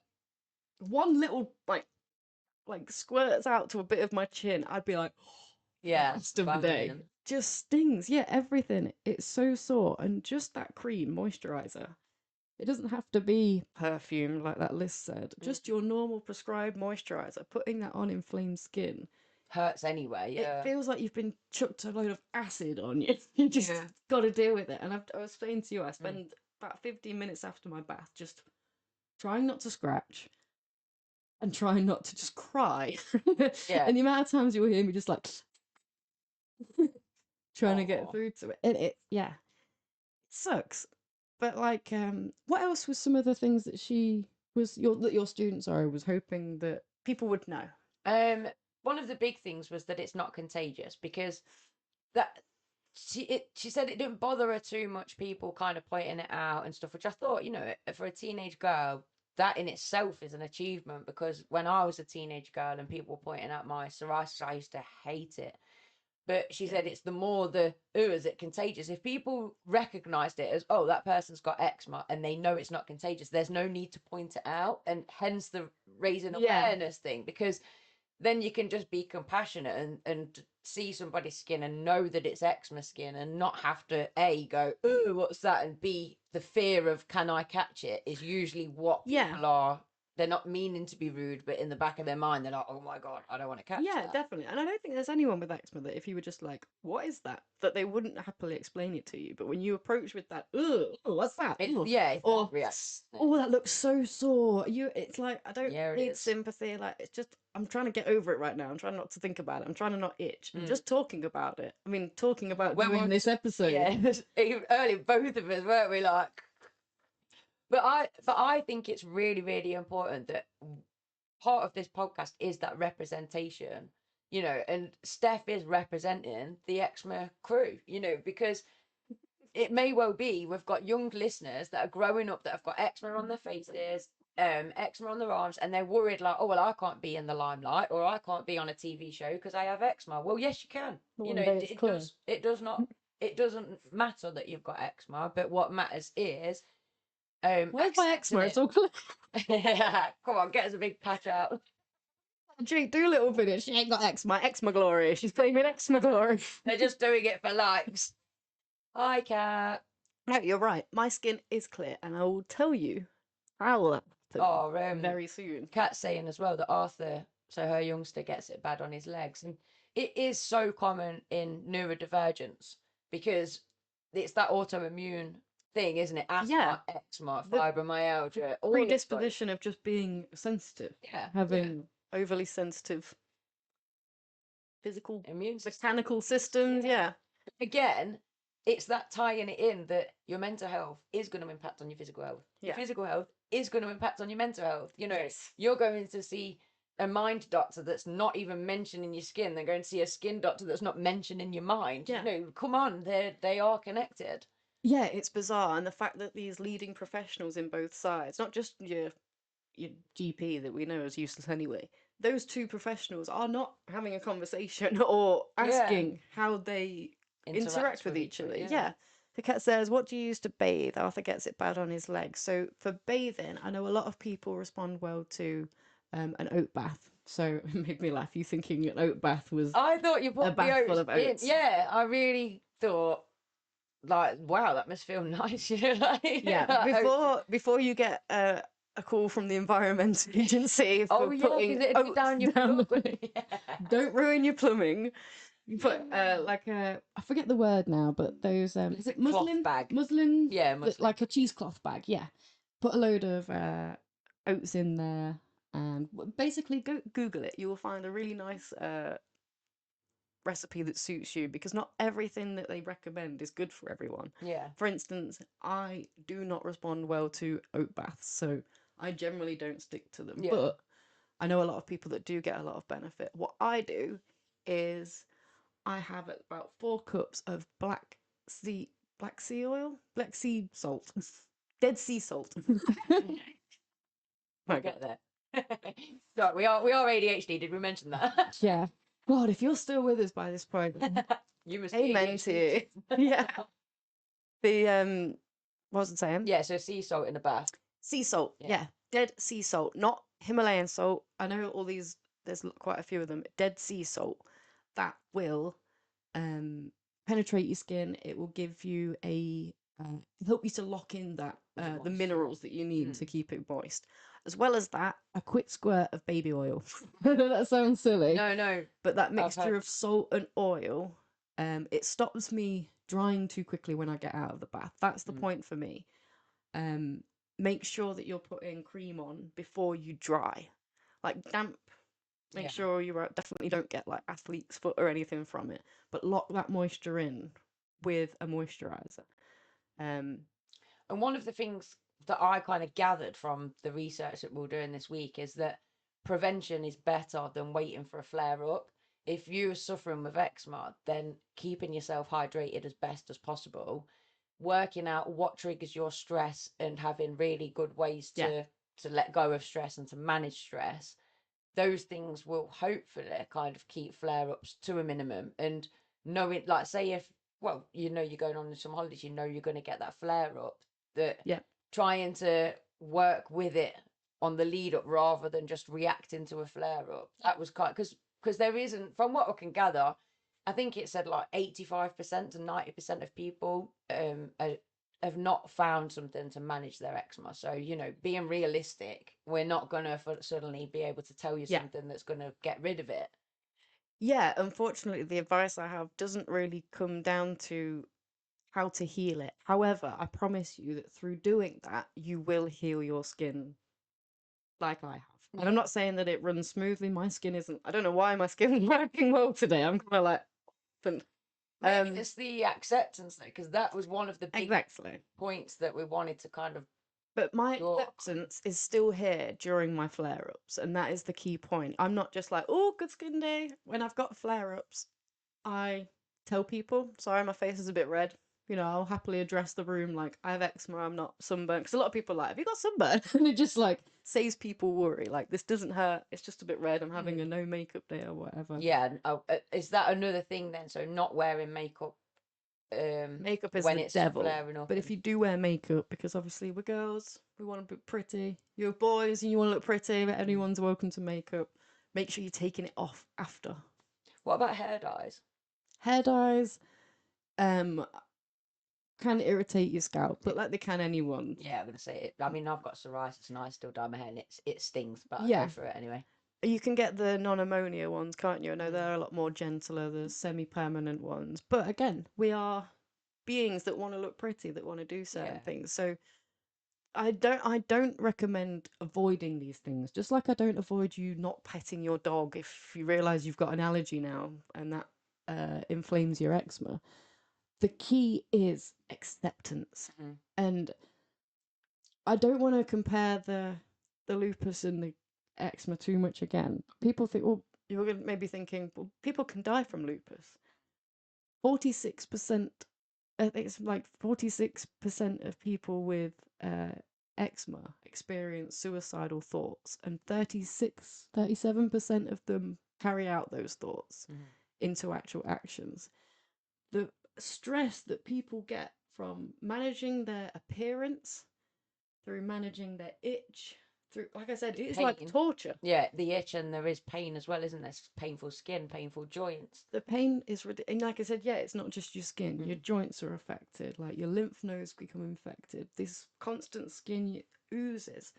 one little like squirts out to a bit of my chin. I'd be like, Yeah, rest of the day. banging. Just stings. Yeah, everything. It's so sore, and just that cream moisturizer. It doesn't have to be perfume like that list said. Just your normal prescribed moisturizer. Putting that on inflamed skin hurts anyway. Yeah. It feels like you've been chucked a load of acid on you. You just got to deal with it. And I was saying to you, I spend about 15 minutes after my bath just trying not to scratch and trying not to just cry. And the amount of times you'll hear me just like trying to get through to it. And it sucks. But like, what else was some of the things that your student, was hoping that people would know? One of the big things was that it's not contagious, because that she said it didn't bother her too much, people kind of pointing it out and stuff, which I thought, for a teenage girl, that in itself is an achievement, because when I was a teenage girl and people were pointing out my psoriasis, I used to hate it. But she said it's the more is it contagious? If people recognized it as, oh, that person's got eczema, and they know it's not contagious, there's no need to point it out, and hence the raising awareness thing, because then you can just be compassionate and see somebody's skin and know that it's eczema skin, and not have to A, go, oh, what's that? And B, the fear of, can I catch it, is usually what people are. They're not meaning to be rude, but in the back of their mind, they're like, oh my God, I don't want to catch that. Yeah, definitely. And I don't think there's anyone with eczema that if you were just like, what is that? That they wouldn't happily explain it to you. But when you approach with that, oh, what's that? Or, oh, that looks so sore. It's like, I don't need sympathy. Like, it's just, I'm trying to get over it right now. I'm trying not to think about it. I'm trying to not itch. I'm just talking about it. I mean, talking about doing this episode. Yeah, early, both of us, weren't we, like... But I think it's really, really important that part of this podcast is that representation, and Steph is representing the eczema crew, because it may well be we've got young listeners that are growing up that have got eczema on their faces, eczema on their arms, and they're worried like, oh, well, I can't be in the limelight, or I can't be on a TV show because I have eczema. Well, yes, you can. It doesn't matter that you've got eczema, but what matters is... where's my eczema? It's all clear. Come on, get us a big patch out. Jake, do a little video. She ain't got eczema glory. She's claiming eczema glory. They're just doing it for likes. Hi, Kat. No, you're right. My skin is clear, and I will tell you how that happen very soon. Kat's saying as well that Arthur, so her youngster, gets it bad on his legs, and it is so common in neurodivergence, because it's that autoimmune thing, isn't it? Asthma, eczema, fibromyalgia, all predisposition of just being sensitive. Having overly sensitive physical, mechanical systems. Again, it's that tying it in that your mental health is going to impact on your physical health. Your physical health is going to impact on your mental health. You're going to see a mind doctor that's not even mentioning your skin. They're going to see a skin doctor that's not mentioning your mind. Come on, they are connected. Yeah, it's bizarre. And the fact that these leading professionals in both sides, not just your GP that we know is useless anyway, those two professionals are not having a conversation or asking how they interact with each other. The cat says, what do you use to bathe? Arthur gets it bad on his legs. So for bathing, I know a lot of people respond well to an oat bath. So it made me laugh. You thinking an oat bath was I thought you put a bath full of oats. Yeah, I really thought, like, wow, that must feel nice. Before you get a call from the environmental agency for putting oats down your plumbing. Don't ruin your plumbing. You put I forget the word now, but those is it muslin bag? Muslin, muslin. Like a cheesecloth bag. Put a load of oats in there, and basically go Google it. You will find a really nice recipe that suits you, because not everything that they recommend is good for everyone. Yeah. For instance, I do not respond well to oat baths, so I generally don't stick to them. Yeah. But I know a lot of people that do get a lot of benefit. What I do is I have about 4 cups of black sea salt, dead sea salt. We'll get there. So we are ADHD. Did we mention that? Yeah. God, if you're still with us by this point, You must amen to you. Yeah. The what was I saying? Yeah, so sea salt in the bath. Sea salt. Yeah. Dead sea salt, not Himalayan salt. I know all these. There's quite a few of them. Dead sea salt that will penetrate your skin. It will give you help you to lock in that the minerals that you need to keep it moist. As well as that, a quick squirt of baby oil. That sounds silly. No. But that mixture of salt and oil, it stops me drying too quickly when I get out of the bath. That's the point for me. Make sure that you're putting cream on before you dry. Like damp, make sure you definitely don't get like athlete's foot or anything from it, but lock that moisture in with a moisturizer. And one of the things that I kind of gathered from the research that we're doing this week is that prevention is better than waiting for a flare up. If you're suffering with eczema, then keeping yourself hydrated as best as possible, working out what triggers your stress and having really good ways to let go of stress and to manage stress, those things will hopefully kind of keep flare ups to a minimum. And knowing, like, say if, well, you know, you're going on some holidays, you know, you're going to get that flare up, that trying to work with it on the lead up rather than just reacting to a flare up. That was kind, because there isn't, from what I can gather, I think it said like 85% to 90% of people have not found something to manage their eczema. So, you know, being realistic, we're not going to suddenly be able to tell you something that's going to get rid of it. Yeah, unfortunately, the advice I have doesn't really come down to how to heal it. However, I promise you that through doing that, you will heal your skin like I have. And I'm not saying that it runs smoothly. My skin isn't, I don't know why my skin's working well today. I'm kind of like, maybe it's the acceptance though, because that was one of the big points that we wanted to kind of. But my acceptance is still here during my flare-ups, and that is the key point. I'm not just like, oh, good skin day. When I've got flare-ups, I tell people, sorry, my face is a bit red. You know, I'll happily address the room like, I have eczema, I'm not sunburned. Because a lot of people are like, have you got sunburn? And it just like saves people worry. Like, this doesn't hurt. It's just a bit red. I'm having a no makeup day or whatever. Yeah. Is that another thing then? So not wearing makeup. Makeup is when the it's devil. flaring up. But if you do wear makeup, because obviously we're girls, we want to be pretty. You're boys and you want to look pretty, but everyone's welcome to makeup. Make sure you're taking it off after. What about hair dyes? Hair dyes can irritate your scalp, but like they can anyone. Yeah, I'm gonna say it. I mean, I've got psoriasis and I still dye my hair, and it stings, but I go for it anyway. You can get the non-ammonia ones, can't you? I know they're a lot more gentler, the semi-permanent ones. But again, we are beings that want to look pretty, that want to do certain things. So I don't recommend avoiding these things. Just like I don't avoid you not petting your dog if you realize you've got an allergy now and that inflames your eczema. The key is acceptance. And I don't want to compare the lupus and the eczema too much again. People think, well, you're going to maybe thinking, well, people can die from lupus. 46%, I think it's like 46% of people with eczema experience suicidal thoughts, and 37% of them carry out those thoughts into actual actions. The stress that people get from managing their appearance, through managing their itch, through, like I said, it's like torture. Yeah, the itch, and there is pain as well, isn't there? Painful skin, painful joints. The pain is ridiculous. And like I said, it's not just your skin. Your joints are affected. Like your lymph nodes become infected. This constant skin oozes.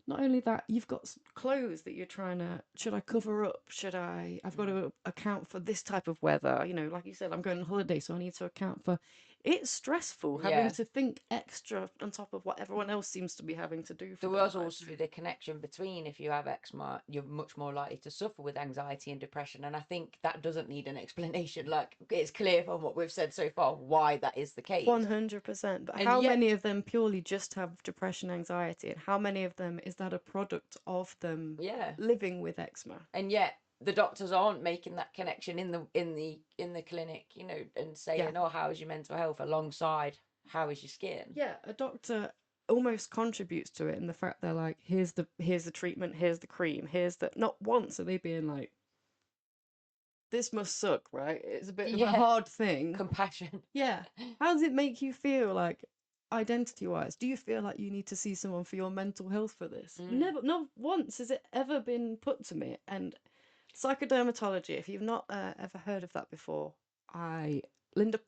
Not only that, you've got clothes that you're trying to, should I cover up? I've got to account for this type of weather. You know, like you said, I'm going on holiday, so I need to account for, it's stressful having Yeah. to think extra on top of what everyone else seems to be having to do for There their was lives. also the connection between, if you have eczema, you're much more likely to suffer with anxiety and depression. And I think that doesn't need an explanation. Like, it's clear from what we've said so far why that is the case. 100%. But And how yet, many of them purely just have depression, anxiety, and how many of them is that a product of them yeah. living with eczema? And yet the doctors aren't making that connection in the clinic, you know, and saying, oh, how is your mental health alongside how is your skin? Yeah, a doctor almost contributes to it in the fact they're like, here's the treatment, here's the cream, here's the, not once are they being like, this must suck, right? It's a bit of a hard thing. Compassion. Yeah. How does it make you feel, like, identity wise? Do you feel like you need to see someone for your mental health for this? Never, not once has it ever been put to me. And psychodermatology, if you've not ever heard of that before, Linda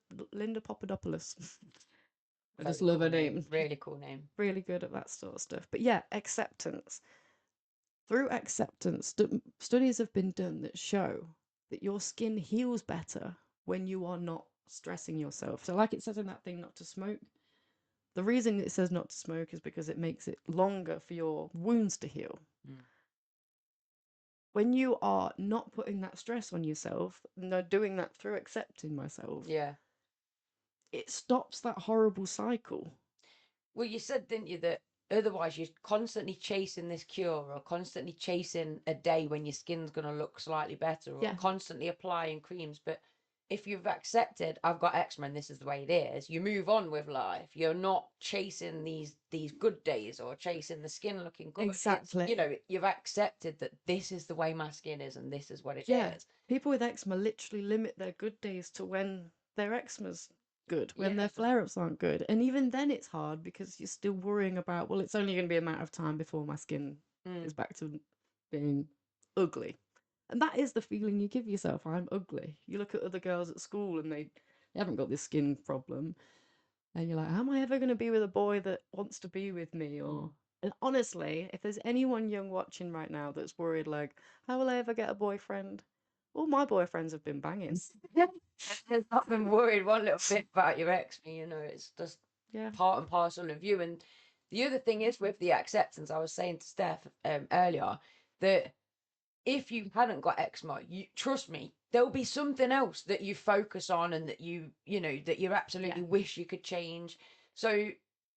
Papadopoulos. I just love her name. Really cool name. Really good at that sort of stuff. But yeah, acceptance. Through acceptance, studies have been done that show that your skin heals better when you are not stressing yourself. So, like it says in that thing, not to smoke. The reason it says not to smoke is because it makes it longer for your wounds to heal. When you are not putting that stress on yourself, and doing that through accepting myself, it stops that horrible cycle. Well, you said, didn't you, that otherwise you're constantly chasing this cure or constantly chasing a day when your skin's going to look slightly better or constantly applying creams. But if you've accepted, I've got eczema and this is the way it is, you move on with life. You're not chasing these good days or chasing the skin looking good. Exactly. It's, you know, you've accepted that this is the way my skin is and this is what it is. People with eczema literally limit their good days to when their eczema's good, when their flare-ups aren't good. And even then it's hard because you're still worrying about, well, it's only going to be a matter of time before my skin is back to being ugly. And that is the feeling you give yourself. I'm ugly. You look at other girls at school and they haven't got this skin problem. And you're like, how am I ever going to be with a boy that wants to be with me? Or and honestly, if there's anyone young watching right now that's worried, like, how will I ever get a boyfriend? All my boyfriends have been banging. There's not been worried one little bit about your eczema, you know, it's just part and parcel of you. And the other thing is with the acceptance, I was saying to Steph earlier, that if you hadn't got eczema, you trust me, there'll be something else that you focus on and that you know that you absolutely wish you could change. So,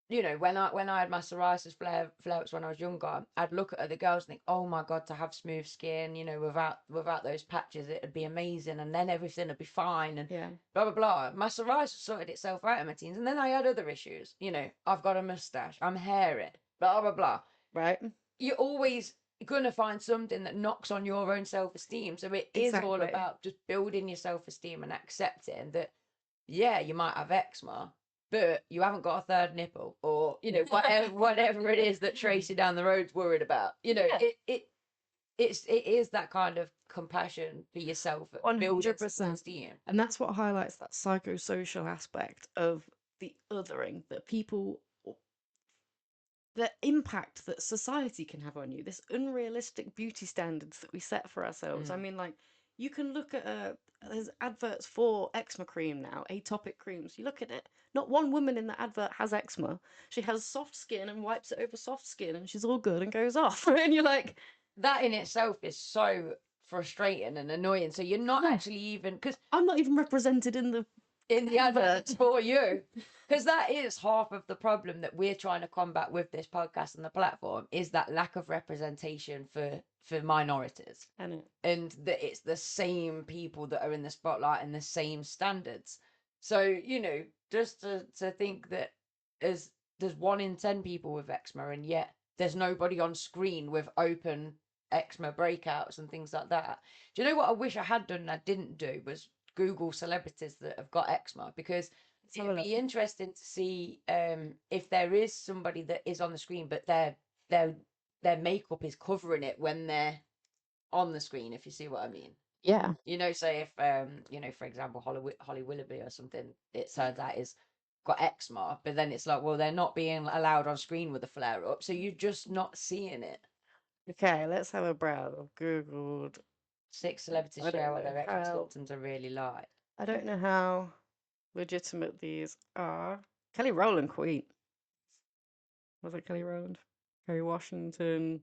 you know, when I had my psoriasis flare-ups when I was younger, I'd look at other girls and think, oh my god, to have smooth skin, you know, without those patches, it'd be amazing, and then everything would be fine, and blah blah blah. My psoriasis sorted itself out in my teens, and then I had other issues. You know, I've got a mustache, I'm hairy, blah blah blah. Right. You're always gonna find something that knocks on your own self-esteem. So it is all about just building your self-esteem and accepting that, yeah, you might have eczema, but you haven't got a third nipple, or you know, whatever it is that Tracy down the road's worried about. You know, it is that kind of compassion for yourself, 100%. And that's what highlights that psychosocial aspect of the othering, that people, the impact that society can have on you, this unrealistic beauty standards that we set for ourselves. I mean, like, you can look at there's adverts for eczema cream now, atopic creams. You look at it, not one woman in the advert has eczema. She has soft skin and wipes it over soft skin and she's all good and goes off. And you're like, that in itself is so frustrating and annoying. So you're not actually even, because I'm not even represented in the advert for you, because that is half of the problem that we're trying to combat with this podcast and the platform, is that lack of representation for minorities, and that it's the same people that are in the spotlight and the same standards. So, you know, just to think that as there's 1 in 10 people with eczema, and yet there's nobody on screen with open eczema breakouts and things like that. Do you know what I wish I had done and I didn't do, was Google celebrities that have got eczema, because it'd be interesting to see if there is somebody that is on the screen but their makeup is covering it when they're on the screen, if you see what I mean. Yeah. You know, say if you know, for example, Holly Willoughby or something, it turns out is got eczema, but then it's like, well, they're not being allowed on screen with a flare up, so you're just not seeing it. Okay, let's have a browse. I've Googled 6 celebrities share what their eczema symptoms are really like. I don't know how legitimate these are. Kelly Rowland, Queen. Was it Kelly Rowland? Kerry Washington.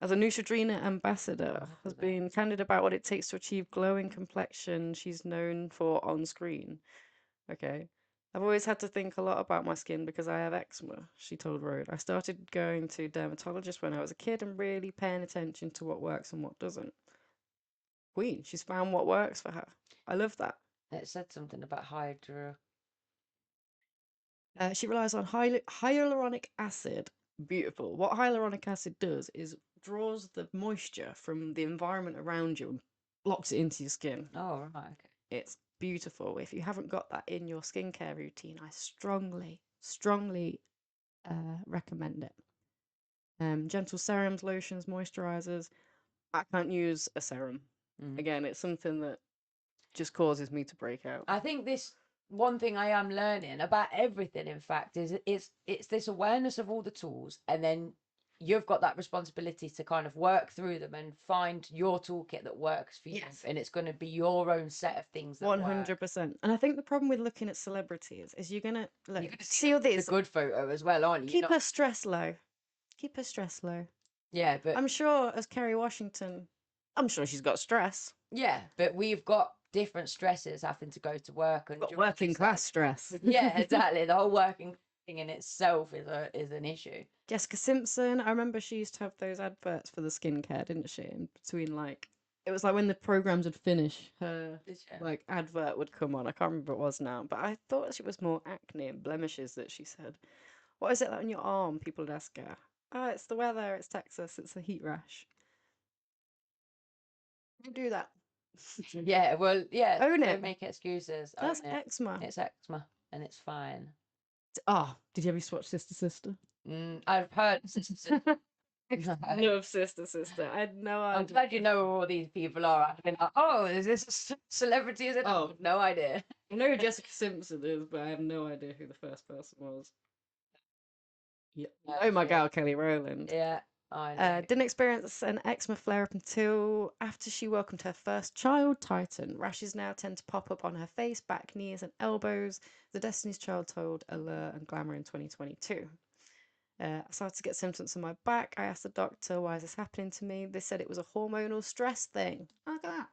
As a Neutrogena ambassador, has been candid about what it takes to achieve glowing complexion she's known for on screen. Okay. I've always had to think a lot about my skin because I have eczema, she told Rode. I started going to dermatologists when I was a kid and really paying attention to what works and what doesn't. Queen, she's found what works for her. I love that. It said something about hydro. She relies on hyaluronic acid. Beautiful. What hyaluronic acid does is draws the moisture from the environment around you and blocks it into your skin. Oh, right. Okay. It's beautiful. If you haven't got that in your skincare routine, I strongly recommend it. Gentle serums, lotions, moisturizers. I can't use a serum. Again, it's something that just causes me to break out. I think this one thing I am learning about everything, in fact, is it's this awareness of all the tools, and then you've got that responsibility to kind of work through them and find your toolkit that works for you. Yes. And it's going to be your own set of things that 100%. And I think the problem with looking at celebrities is you're gonna look, You're going to see all the these. good photo as well, aren't you? Keep her stress low. Keep her stress low. Yeah, but I'm sure as Kerry Washington, I'm sure she's got stress. yeah, but we've got different stresses having to go to work and Got working class stress. Yeah, exactly. The whole working thing in itself is an issue. Jessica Simpson, I remember she used to have those adverts for the skincare, didn't she? In between, like, it was like when the programs would finish, her like advert would come on. I can't remember what it was now, but I thought it was more acne and blemishes that she said. What is it on your arm? People would ask her. Oh, it's the weather. It's Texas. It's a heat rash. You do that. Yeah, well, yeah. Own Don't it. make excuses. That's Own it. eczema. It's eczema, and it's fine. Oh, did you ever watch Sister Sister? I've heard. I love Sister Sister. I had no idea. I'm glad you know who all these people are. I've been like, oh, is this a celebrity? Is it? Oh, no idea. I know who Jessica Simpson is, but I have no idea who the first person was. Yeah. Oh my gal, Kelly Rowland. Yeah, I know. Didn't experience an eczema flare up until after she welcomed her first child, Titan. Rashes now tend to pop up on her face, back, knees, and elbows. The Destiny's Child told Allure and Glamour in 2022. I started to get symptoms on my back. I asked the doctor, why is this happening to me? They said it was a hormonal stress thing. Look at that.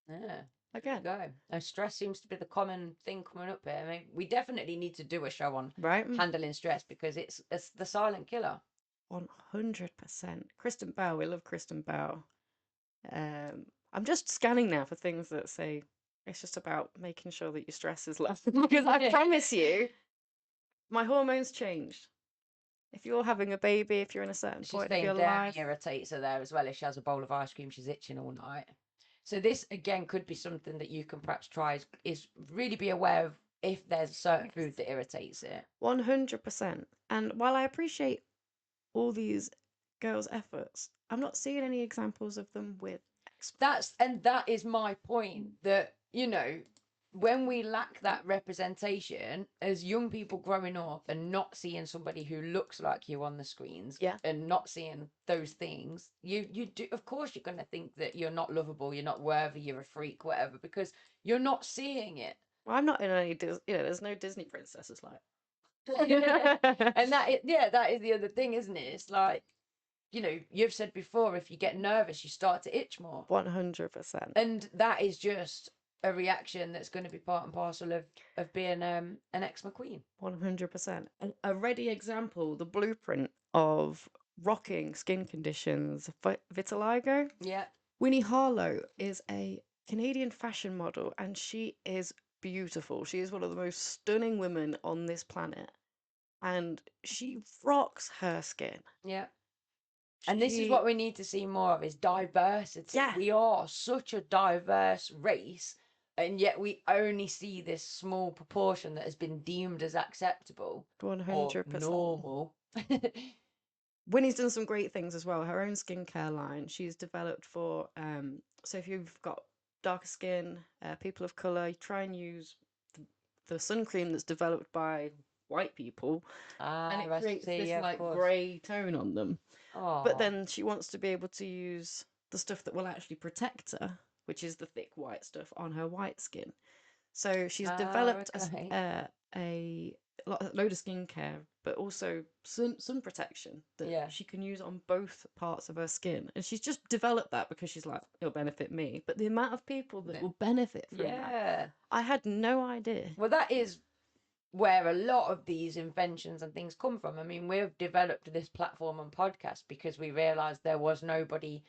Yeah. Again. Go. And stress seems to be the common thing coming up here. I mean, we definitely need to do a show on handling stress because it's the silent killer. 100%. Kristen Bell, we love Kristen Bell. I'm just scanning now for things that say it's just about making sure that your stress is low. Because I promise you, my hormones changed. If you're having a baby, if you're in a certain point of your life, irritates her there as well. If she has a bowl of ice cream, she's itching all night. So this again could be something that you can perhaps try. Is really be aware of if there's certain food that irritates it. 100%. And while I appreciate all these girls' efforts, I'm not seeing any examples of them with that is my point. That when we lack that representation as young people growing up and not seeing somebody who looks like you on the screens, and not seeing those things, you do, of course you're going to think that you're not lovable, you're not worthy, you're a freak, whatever, because you're not seeing it. Well, I'm not in any there's no Disney princesses like and that is the other thing, isn't it? It's like, you've said before, if you get nervous you start to itch more. 100%. And that is just a reaction that's going to be part and parcel of being an eczema queen. 100%. A ready example, the blueprint of rocking skin conditions, vitiligo. Yeah. Winnie Harlow is a Canadian fashion model and she is beautiful. She is one of the most stunning women on this planet. And she rocks her skin. Yeah. And this is what we need to see more of, is diversity. Yeah. We are such a diverse race, and yet we only see this small proportion that has been deemed as acceptable 100%. or normal. Winnie's done some great things as well. Her own skincare line she's developed for so if you've got darker skin, people of color, you try and use the sun cream that's developed by white people, and it creates this like grey tone on them. But then she wants to be able to use the stuff that will actually protect her, which is the thick white stuff on her white skin. So she's Ah, developed okay. a load of skincare, but also sun protection that Yeah. she can use on both parts of her skin. And she's just developed that because she's like, it'll benefit me. But the amount of people that will benefit from that, Yeah. I had no idea. Well, that is where a lot of these inventions and things come from. I mean, we've developed this platform and podcast because we realized there was nobody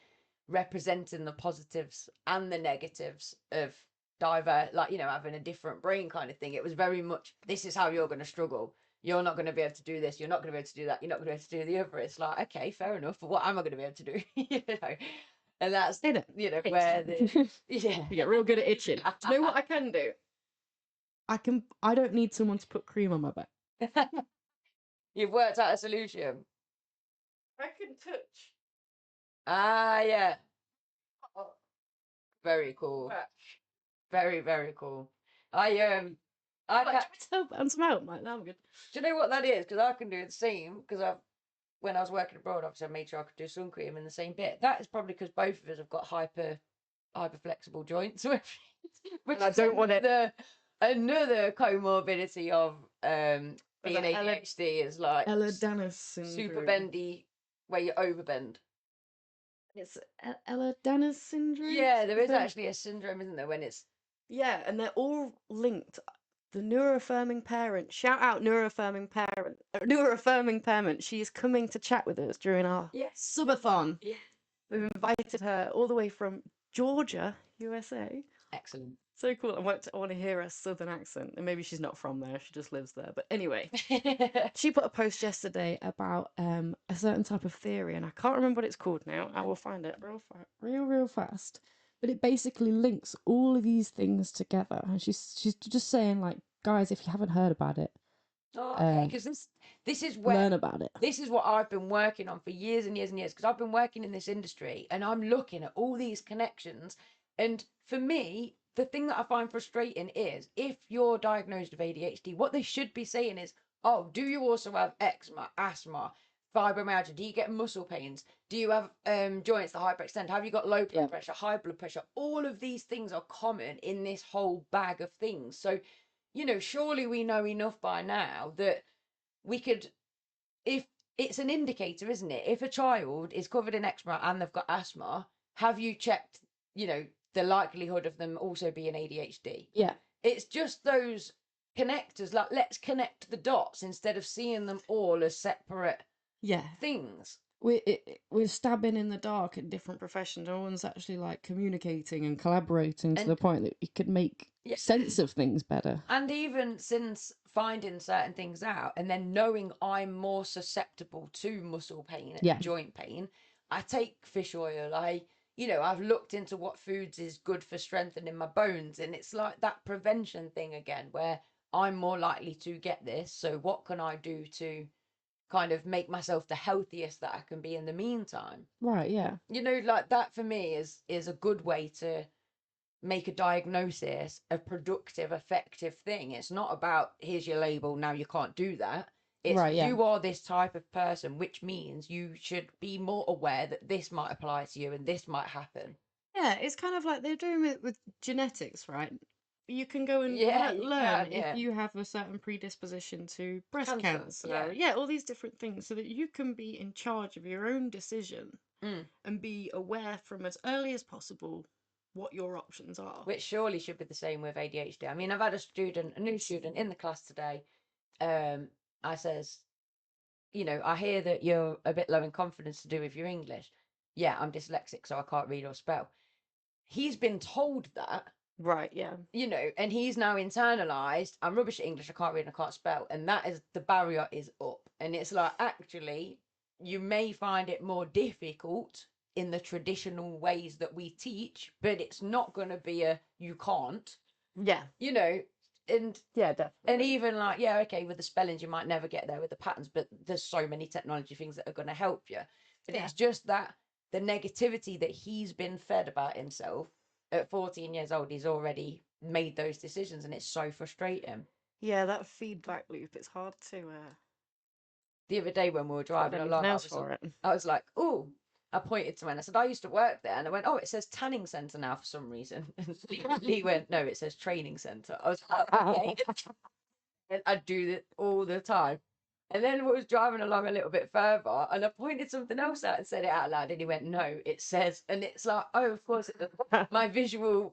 representing the positives and the negatives of like, having a different brain kind of thing. It was very much, this is how you're going to struggle. You're not going to be able to do this. You're not going to be able to do that. You're not going to be able to do the other. It's like, okay, fair enough. But what am I going to be able to do? And that's, where the, yeah. You get real good at itching. Do you know what I can do? I don't need someone to put cream on my back. You've worked out a solution. I can touch. Ah, yeah. Very cool. Very, very cool. I And some out, mate. Now I'm good. do you know what that is? Because I can do the same. Because when I was working abroad, obviously I made sure I could do sun cream in the same bit. That is probably because both of us have got hyper flexible joints, which And I don't want it. Another comorbidity of being ADHD is like Ehlers-Danlos syndrome. super bendy, where you overbend. It's Ehlers-Danlos syndrome. Yeah, there is actually a syndrome, isn't there? When it's and they're all linked. The neuroaffirming parent, shout out neuroaffirming parent. She is coming to chat with us during our subathon. Yeah. We've invited her all the way from Georgia, USA. Excellent. So cool. I want to hear her southern accent. And maybe she's not from there, she just lives there. But anyway, she put a post yesterday about a certain type of theory, and I can't remember what it's called now. I will find it real fast. But it basically links all of these things together. And she's just saying, like, guys, if you haven't heard about it, because this is where learn about it. This is what I've been working on for years and years and years, because I've been working in this industry and I'm looking at all these connections. And for me, the thing that I find frustrating is if you're diagnosed with ADHD, what they should be saying is, oh, do you also have eczema, asthma, fibromyalgia? Do you get muscle pains? Do you have joints that hyperextend? Have you got low blood pressure, high blood pressure? All of these things are common in this whole bag of things. So, surely we know enough by now that we could, if it's an indicator, isn't it? If a child is covered in eczema and they've got asthma, have you checked, the likelihood of them also being ADHD? Yeah. It's just those connectors, like, let's connect the dots instead of seeing them all as separate things. We're stabbing in the dark in different professions. No one's actually like communicating and collaborating to the point that we could make sense of things better. And even since finding certain things out and then knowing I'm more susceptible to muscle pain and joint pain, I take fish oil. I've looked into what foods is good for strengthening my bones, and it's like that prevention thing again, where I'm more likely to get this. So what can I do to kind of make myself the healthiest that I can be in the meantime? Right, yeah. Like that for me is a good way to make a diagnosis a productive, effective thing. It's not about, here's your label, now you can't do that. It's you are this type of person, which means you should be more aware that this might apply to you and this might happen. Yeah, it's kind of like they're doing it with genetics, right? You can go and learn if you have a certain predisposition to breast cancer. Yeah, all these different things, so that you can be in charge of your own decision and be aware from as early as possible what your options are. Which surely should be the same with ADHD. I mean, I've had a new student in the class today. I says, I hear that you're a bit low in confidence to do with your English. Yeah, I'm dyslexic, so I can't read or spell. He's been told that. Right, yeah. And he's now internalized, I'm rubbish at English, I can't read and I can't spell. And that is, the barrier is up. And it's like, actually, you may find it more difficult in the traditional ways that we teach, but it's not going to be you can't. Yeah. And yeah, definitely. And even like, okay, with the spellings, you might never get there with the patterns, but there's so many technology things that are going to help you. But it's just that the negativity that he's been fed about himself at 14 years old, he's already made those decisions, and it's so frustrating. Yeah, that feedback loop, it's hard to the other day when we were driving along, I was like, oh, I pointed to mine. I said, I used to work there. And I went, oh, it says tanning centre now for some reason. And he went, no, it says training centre. I was like, okay. And I do it all the time. And then I was driving along a little bit further and I pointed something else out and said it out loud. And he went, no, it says, and it's like, oh, of course it does. My visual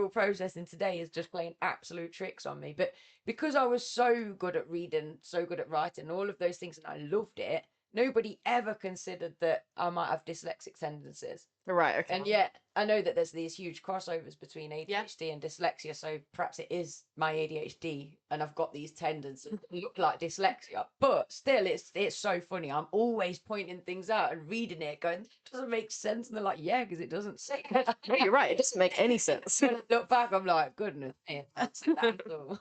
processing today is just playing absolute tricks on me. But because I was so good at reading, so good at writing, all of those things, and I loved it, nobody ever considered that I might have dyslexic tendencies. Right, okay. And yet, I know that there's these huge crossovers between ADHD and dyslexia, so perhaps it is my ADHD, and I've got these tendencies that look like dyslexia. But still, it's so funny. I'm always pointing things out and reading it, going, "It doesn't make sense," and they're like, "Yeah, because it doesn't say." No, you're right. It doesn't make any sense. When I look back, I'm like, "Goodness me, that's all."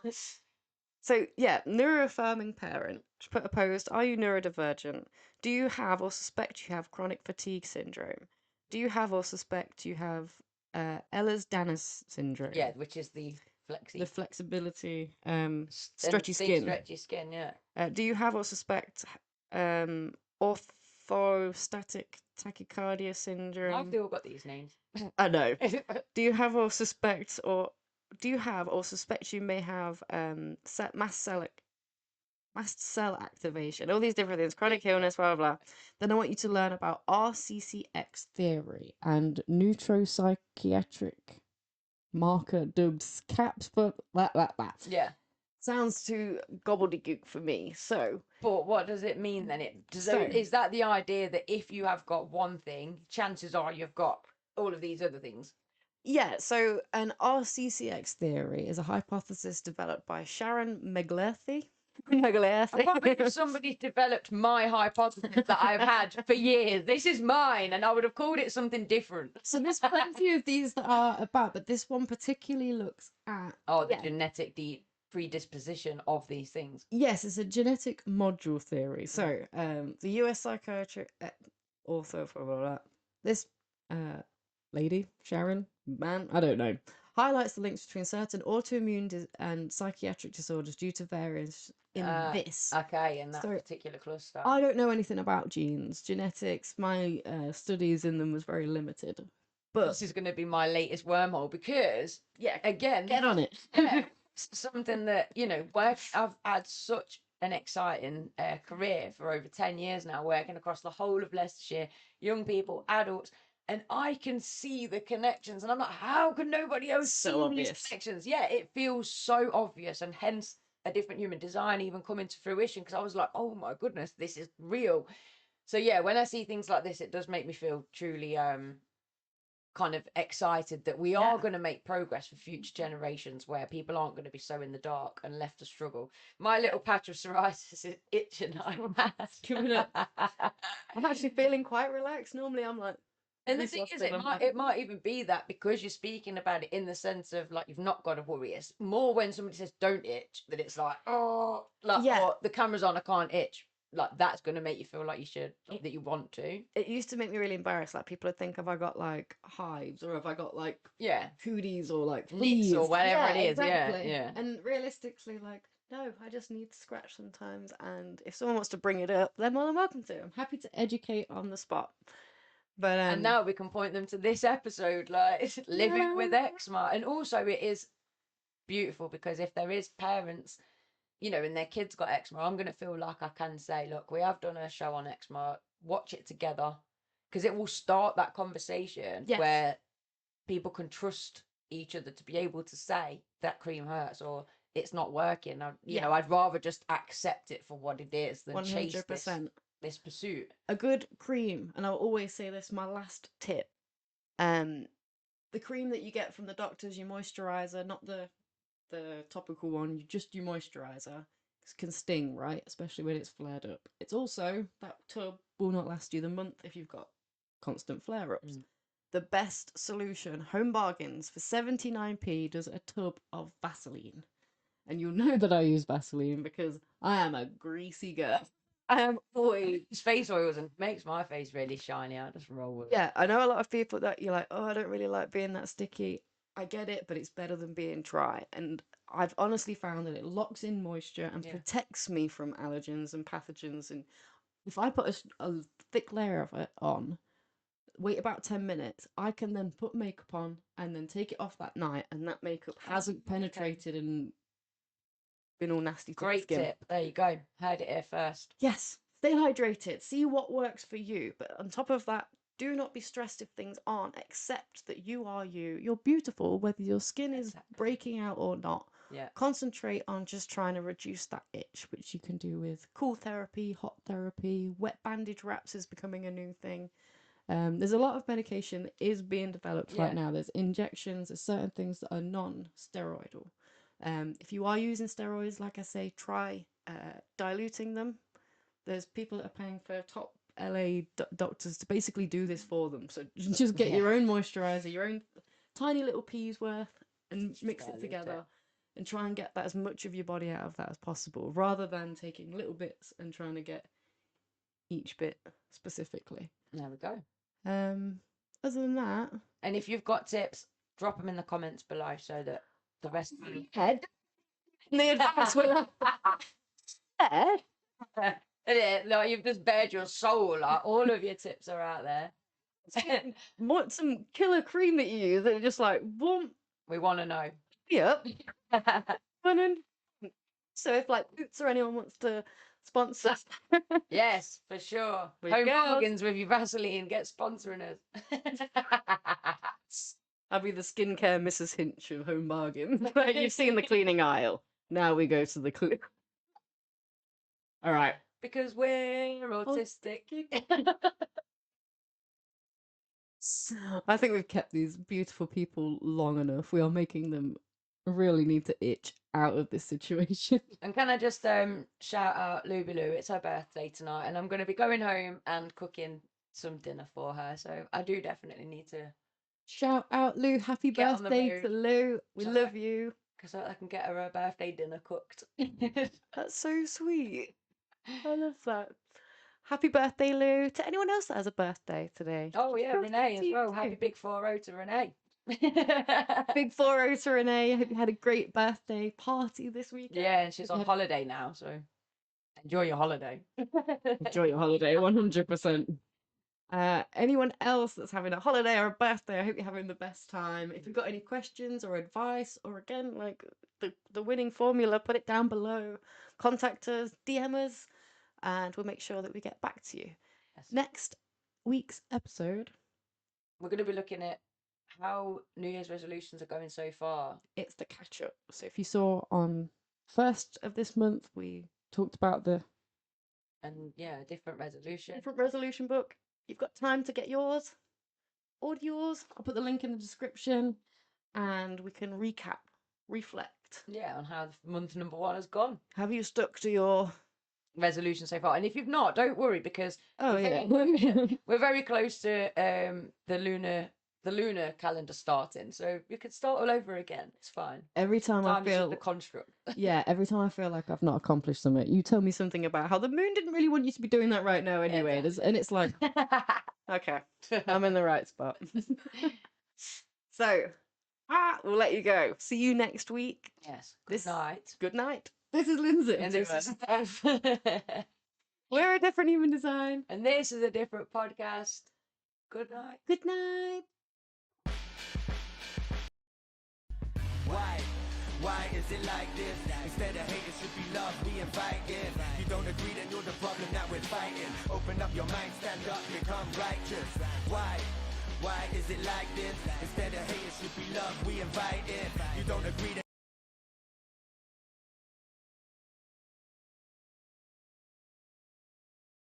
So, yeah, neuroaffirming parent. Opposed, are you neurodivergent? Do you have or suspect you have chronic fatigue syndrome? Do you have or suspect you have Ehlers-Danlos syndrome? Yeah, which is the The flexi, flexibility, and stretchy skin. stretchy skin. Yeah. Do you have or suspect orthostatic tachycardia syndrome? I've still got these names. I know. Do you have or suspect you may have mast cell activation, all these different things, chronic illness, blah, blah, blah. Then I want you to learn about RCCX theory and neuropsychiatric marker dubs caps, but blah, blah, blah. Yeah. Sounds too gobbledygook for me. So, but what does it mean then? Is that the idea that if you have got one thing, chances are you've got all of these other things? Yeah, so an RCCX theory is a hypothesis developed by Sharon Meglerthy. I can't believe somebody developed my hypothesis that I've had for years. This is mine, and I would have called it something different. So there's plenty of these that are about, but this one particularly looks at the genetic predisposition of these things. Yes, it's a genetic module theory. So the US psychiatric author for this lady, Sharon, man, I don't know, highlights the links between certain autoimmune and psychiatric disorders due to variants in this. Okay, in that particular cluster. I don't know anything about genes, genetics. My studies in them was very limited. But this is going to be my latest wormhole because, again, get on it. Something that, I've had such an exciting career for over 10 years now, working across the whole of Leicestershire, young people, adults, and I can see the connections, and I'm like, how can nobody else see these connections? Yeah, it feels so obvious, and hence a different human design even coming to fruition, because I was like, oh my goodness, this is real. So yeah, when I see things like this, it does make me feel truly kind of excited that we are going to make progress for future generations, where people aren't going to be so in the dark and left to struggle. My little patch of psoriasis is itching. I'm actually feeling quite relaxed. Normally I'm like, and the thing is, it might even be that because you're speaking about it in the sense of like you've not got to worry. It's more when somebody says don't itch that it's like, oh, the camera's on, I can't itch. Like that's going to make you feel like you should, that you want to. It used to make me really embarrassed. Like people would think, have I got like hives, or have I got like cooties, or like fleas, or whatever it is. Exactly. Yeah. And realistically, like, no, I just need to scratch sometimes. And if someone wants to bring it up, they're more than welcome to. I'm happy to educate on the spot. But and now we can point them to this episode, like living with eczema. And also it is beautiful because if there is parents, and their kids got eczema, I'm going to feel like I can say, look, we have done a show on eczema, watch it together, because it will start that conversation where people can trust each other to be able to say that cream hurts or it's not working. I'd rather just accept it for what it is than 100%. Chase this pursuit. A good cream, and I'll always say this, my last tip, the cream that you get from the doctors, your moisturizer, not the topical one, just your moisturizer, can sting, right? Especially when it's flared up. It's also, that tub will not last you the month if you've got constant flare-ups. The best solution, Home Bargains, for 79p does a tub of Vaseline. And you'll know that I use Vaseline because I am a greasy girl. I am always face oils and makes my face really shiny. I just roll with it. Yeah, I know a lot of people that you're like, oh, I don't really like being that sticky. I get it, but it's better than being dry. And I've honestly found that it locks in moisture and protects me from allergens and pathogens. And if I put a thick layer of it on, wait about 10 minutes, I can then put makeup on and then take it off that night, and that makeup hasn't penetrated and been all nasty to the Great skin. tip. There you go. Heard it here first. Yes, stay hydrated. See what works for you. But on top of that, do not be stressed if things aren't. Accept that you are you. You're beautiful, whether your skin is breaking out or not. Yeah. Concentrate on just trying to reduce that itch, which you can do with cool therapy, hot therapy. Wet bandage wraps is becoming a new thing. There's a lot of medication that is being developed right now. There's injections, there's certain things that are non-steroidal. If you are using steroids, like I say, try diluting them. There's people that are paying for top LA doctors to basically do this for them. So just get your own moisturizer, your own tiny little pea's worth, and mix it together and try and get that as much of your body out of that as possible, rather than taking little bits and trying to get each bit specifically. There we go. Other than that, and if you've got tips, drop them in the comments below so that the rest of you head the advice will head. Like you've just bared your soul. Like all of your tips are out there. Want some killer cream that you use that are just like boom. We want to know. Yep. So if like Boots or anyone wants to sponsor, yes, for sure. Home bargains with your Vaseline, get sponsoring us. I'll be the skincare Mrs. Hinch of Home Bargains. You've seen the cleaning aisle. Now we go to the clean. All right. Because we're autistic. I think we've kept these beautiful people long enough. We are making them really need to itch out of this situation. And can I just shout out Luby Lou? It's her birthday tonight, and I'm going to be going home and cooking some dinner for her. So I do definitely need to shout out Lou. Happy birthday to Lou. We love you. Because I can get her birthday dinner cooked. That's so sweet. I love that. Happy birthday, Lou. To anyone else that has a birthday today. Oh yeah, Renee as well. Happy big 4-0 to Renee. Big 4-0 to Renee. I hope you had a great birthday party this weekend. Yeah, and she's on holiday now, so enjoy your holiday. Enjoy your holiday, 100%. Anyone else that's having a holiday or a birthday, I hope you're having the best time. If you've got any questions or advice, or again, like the winning formula, put it down below. Contact us, DM us, and we'll make sure that we get back to you. Yes. Next week's episode, we're going to be looking at how New Year's resolutions are going so far. It's the catch up. So if you saw on 1st of this month, we talked about different resolution book. You've got time to get yours. Order yours. I'll put the link in the description, and we can reflect. Yeah, on how month number 1 has gone. Have you stuck to your resolution so far? And if you've not, don't worry, because we're very close to the lunar calendar starting, so you could start all over again. It's fine. Every time I feel the construct. every time I feel like I've not accomplished something, you tell me something about how the moon didn't really want you to be doing that right now anyway. And it's like, okay, I'm in the right spot. So we'll let you go. See you next week. Yes. Good night. Good night. This is Lindsay. And this is we're a different human design. And this is a different podcast. Good night. Good night. Why is it like this? Instead of hate, it should be love, we invite it. You don't agree, then you're the problem that we're fighting. Open up your mind, stand up, become righteous. Why is it like this? Instead of hate, it should be love, we invite it. You don't agree, then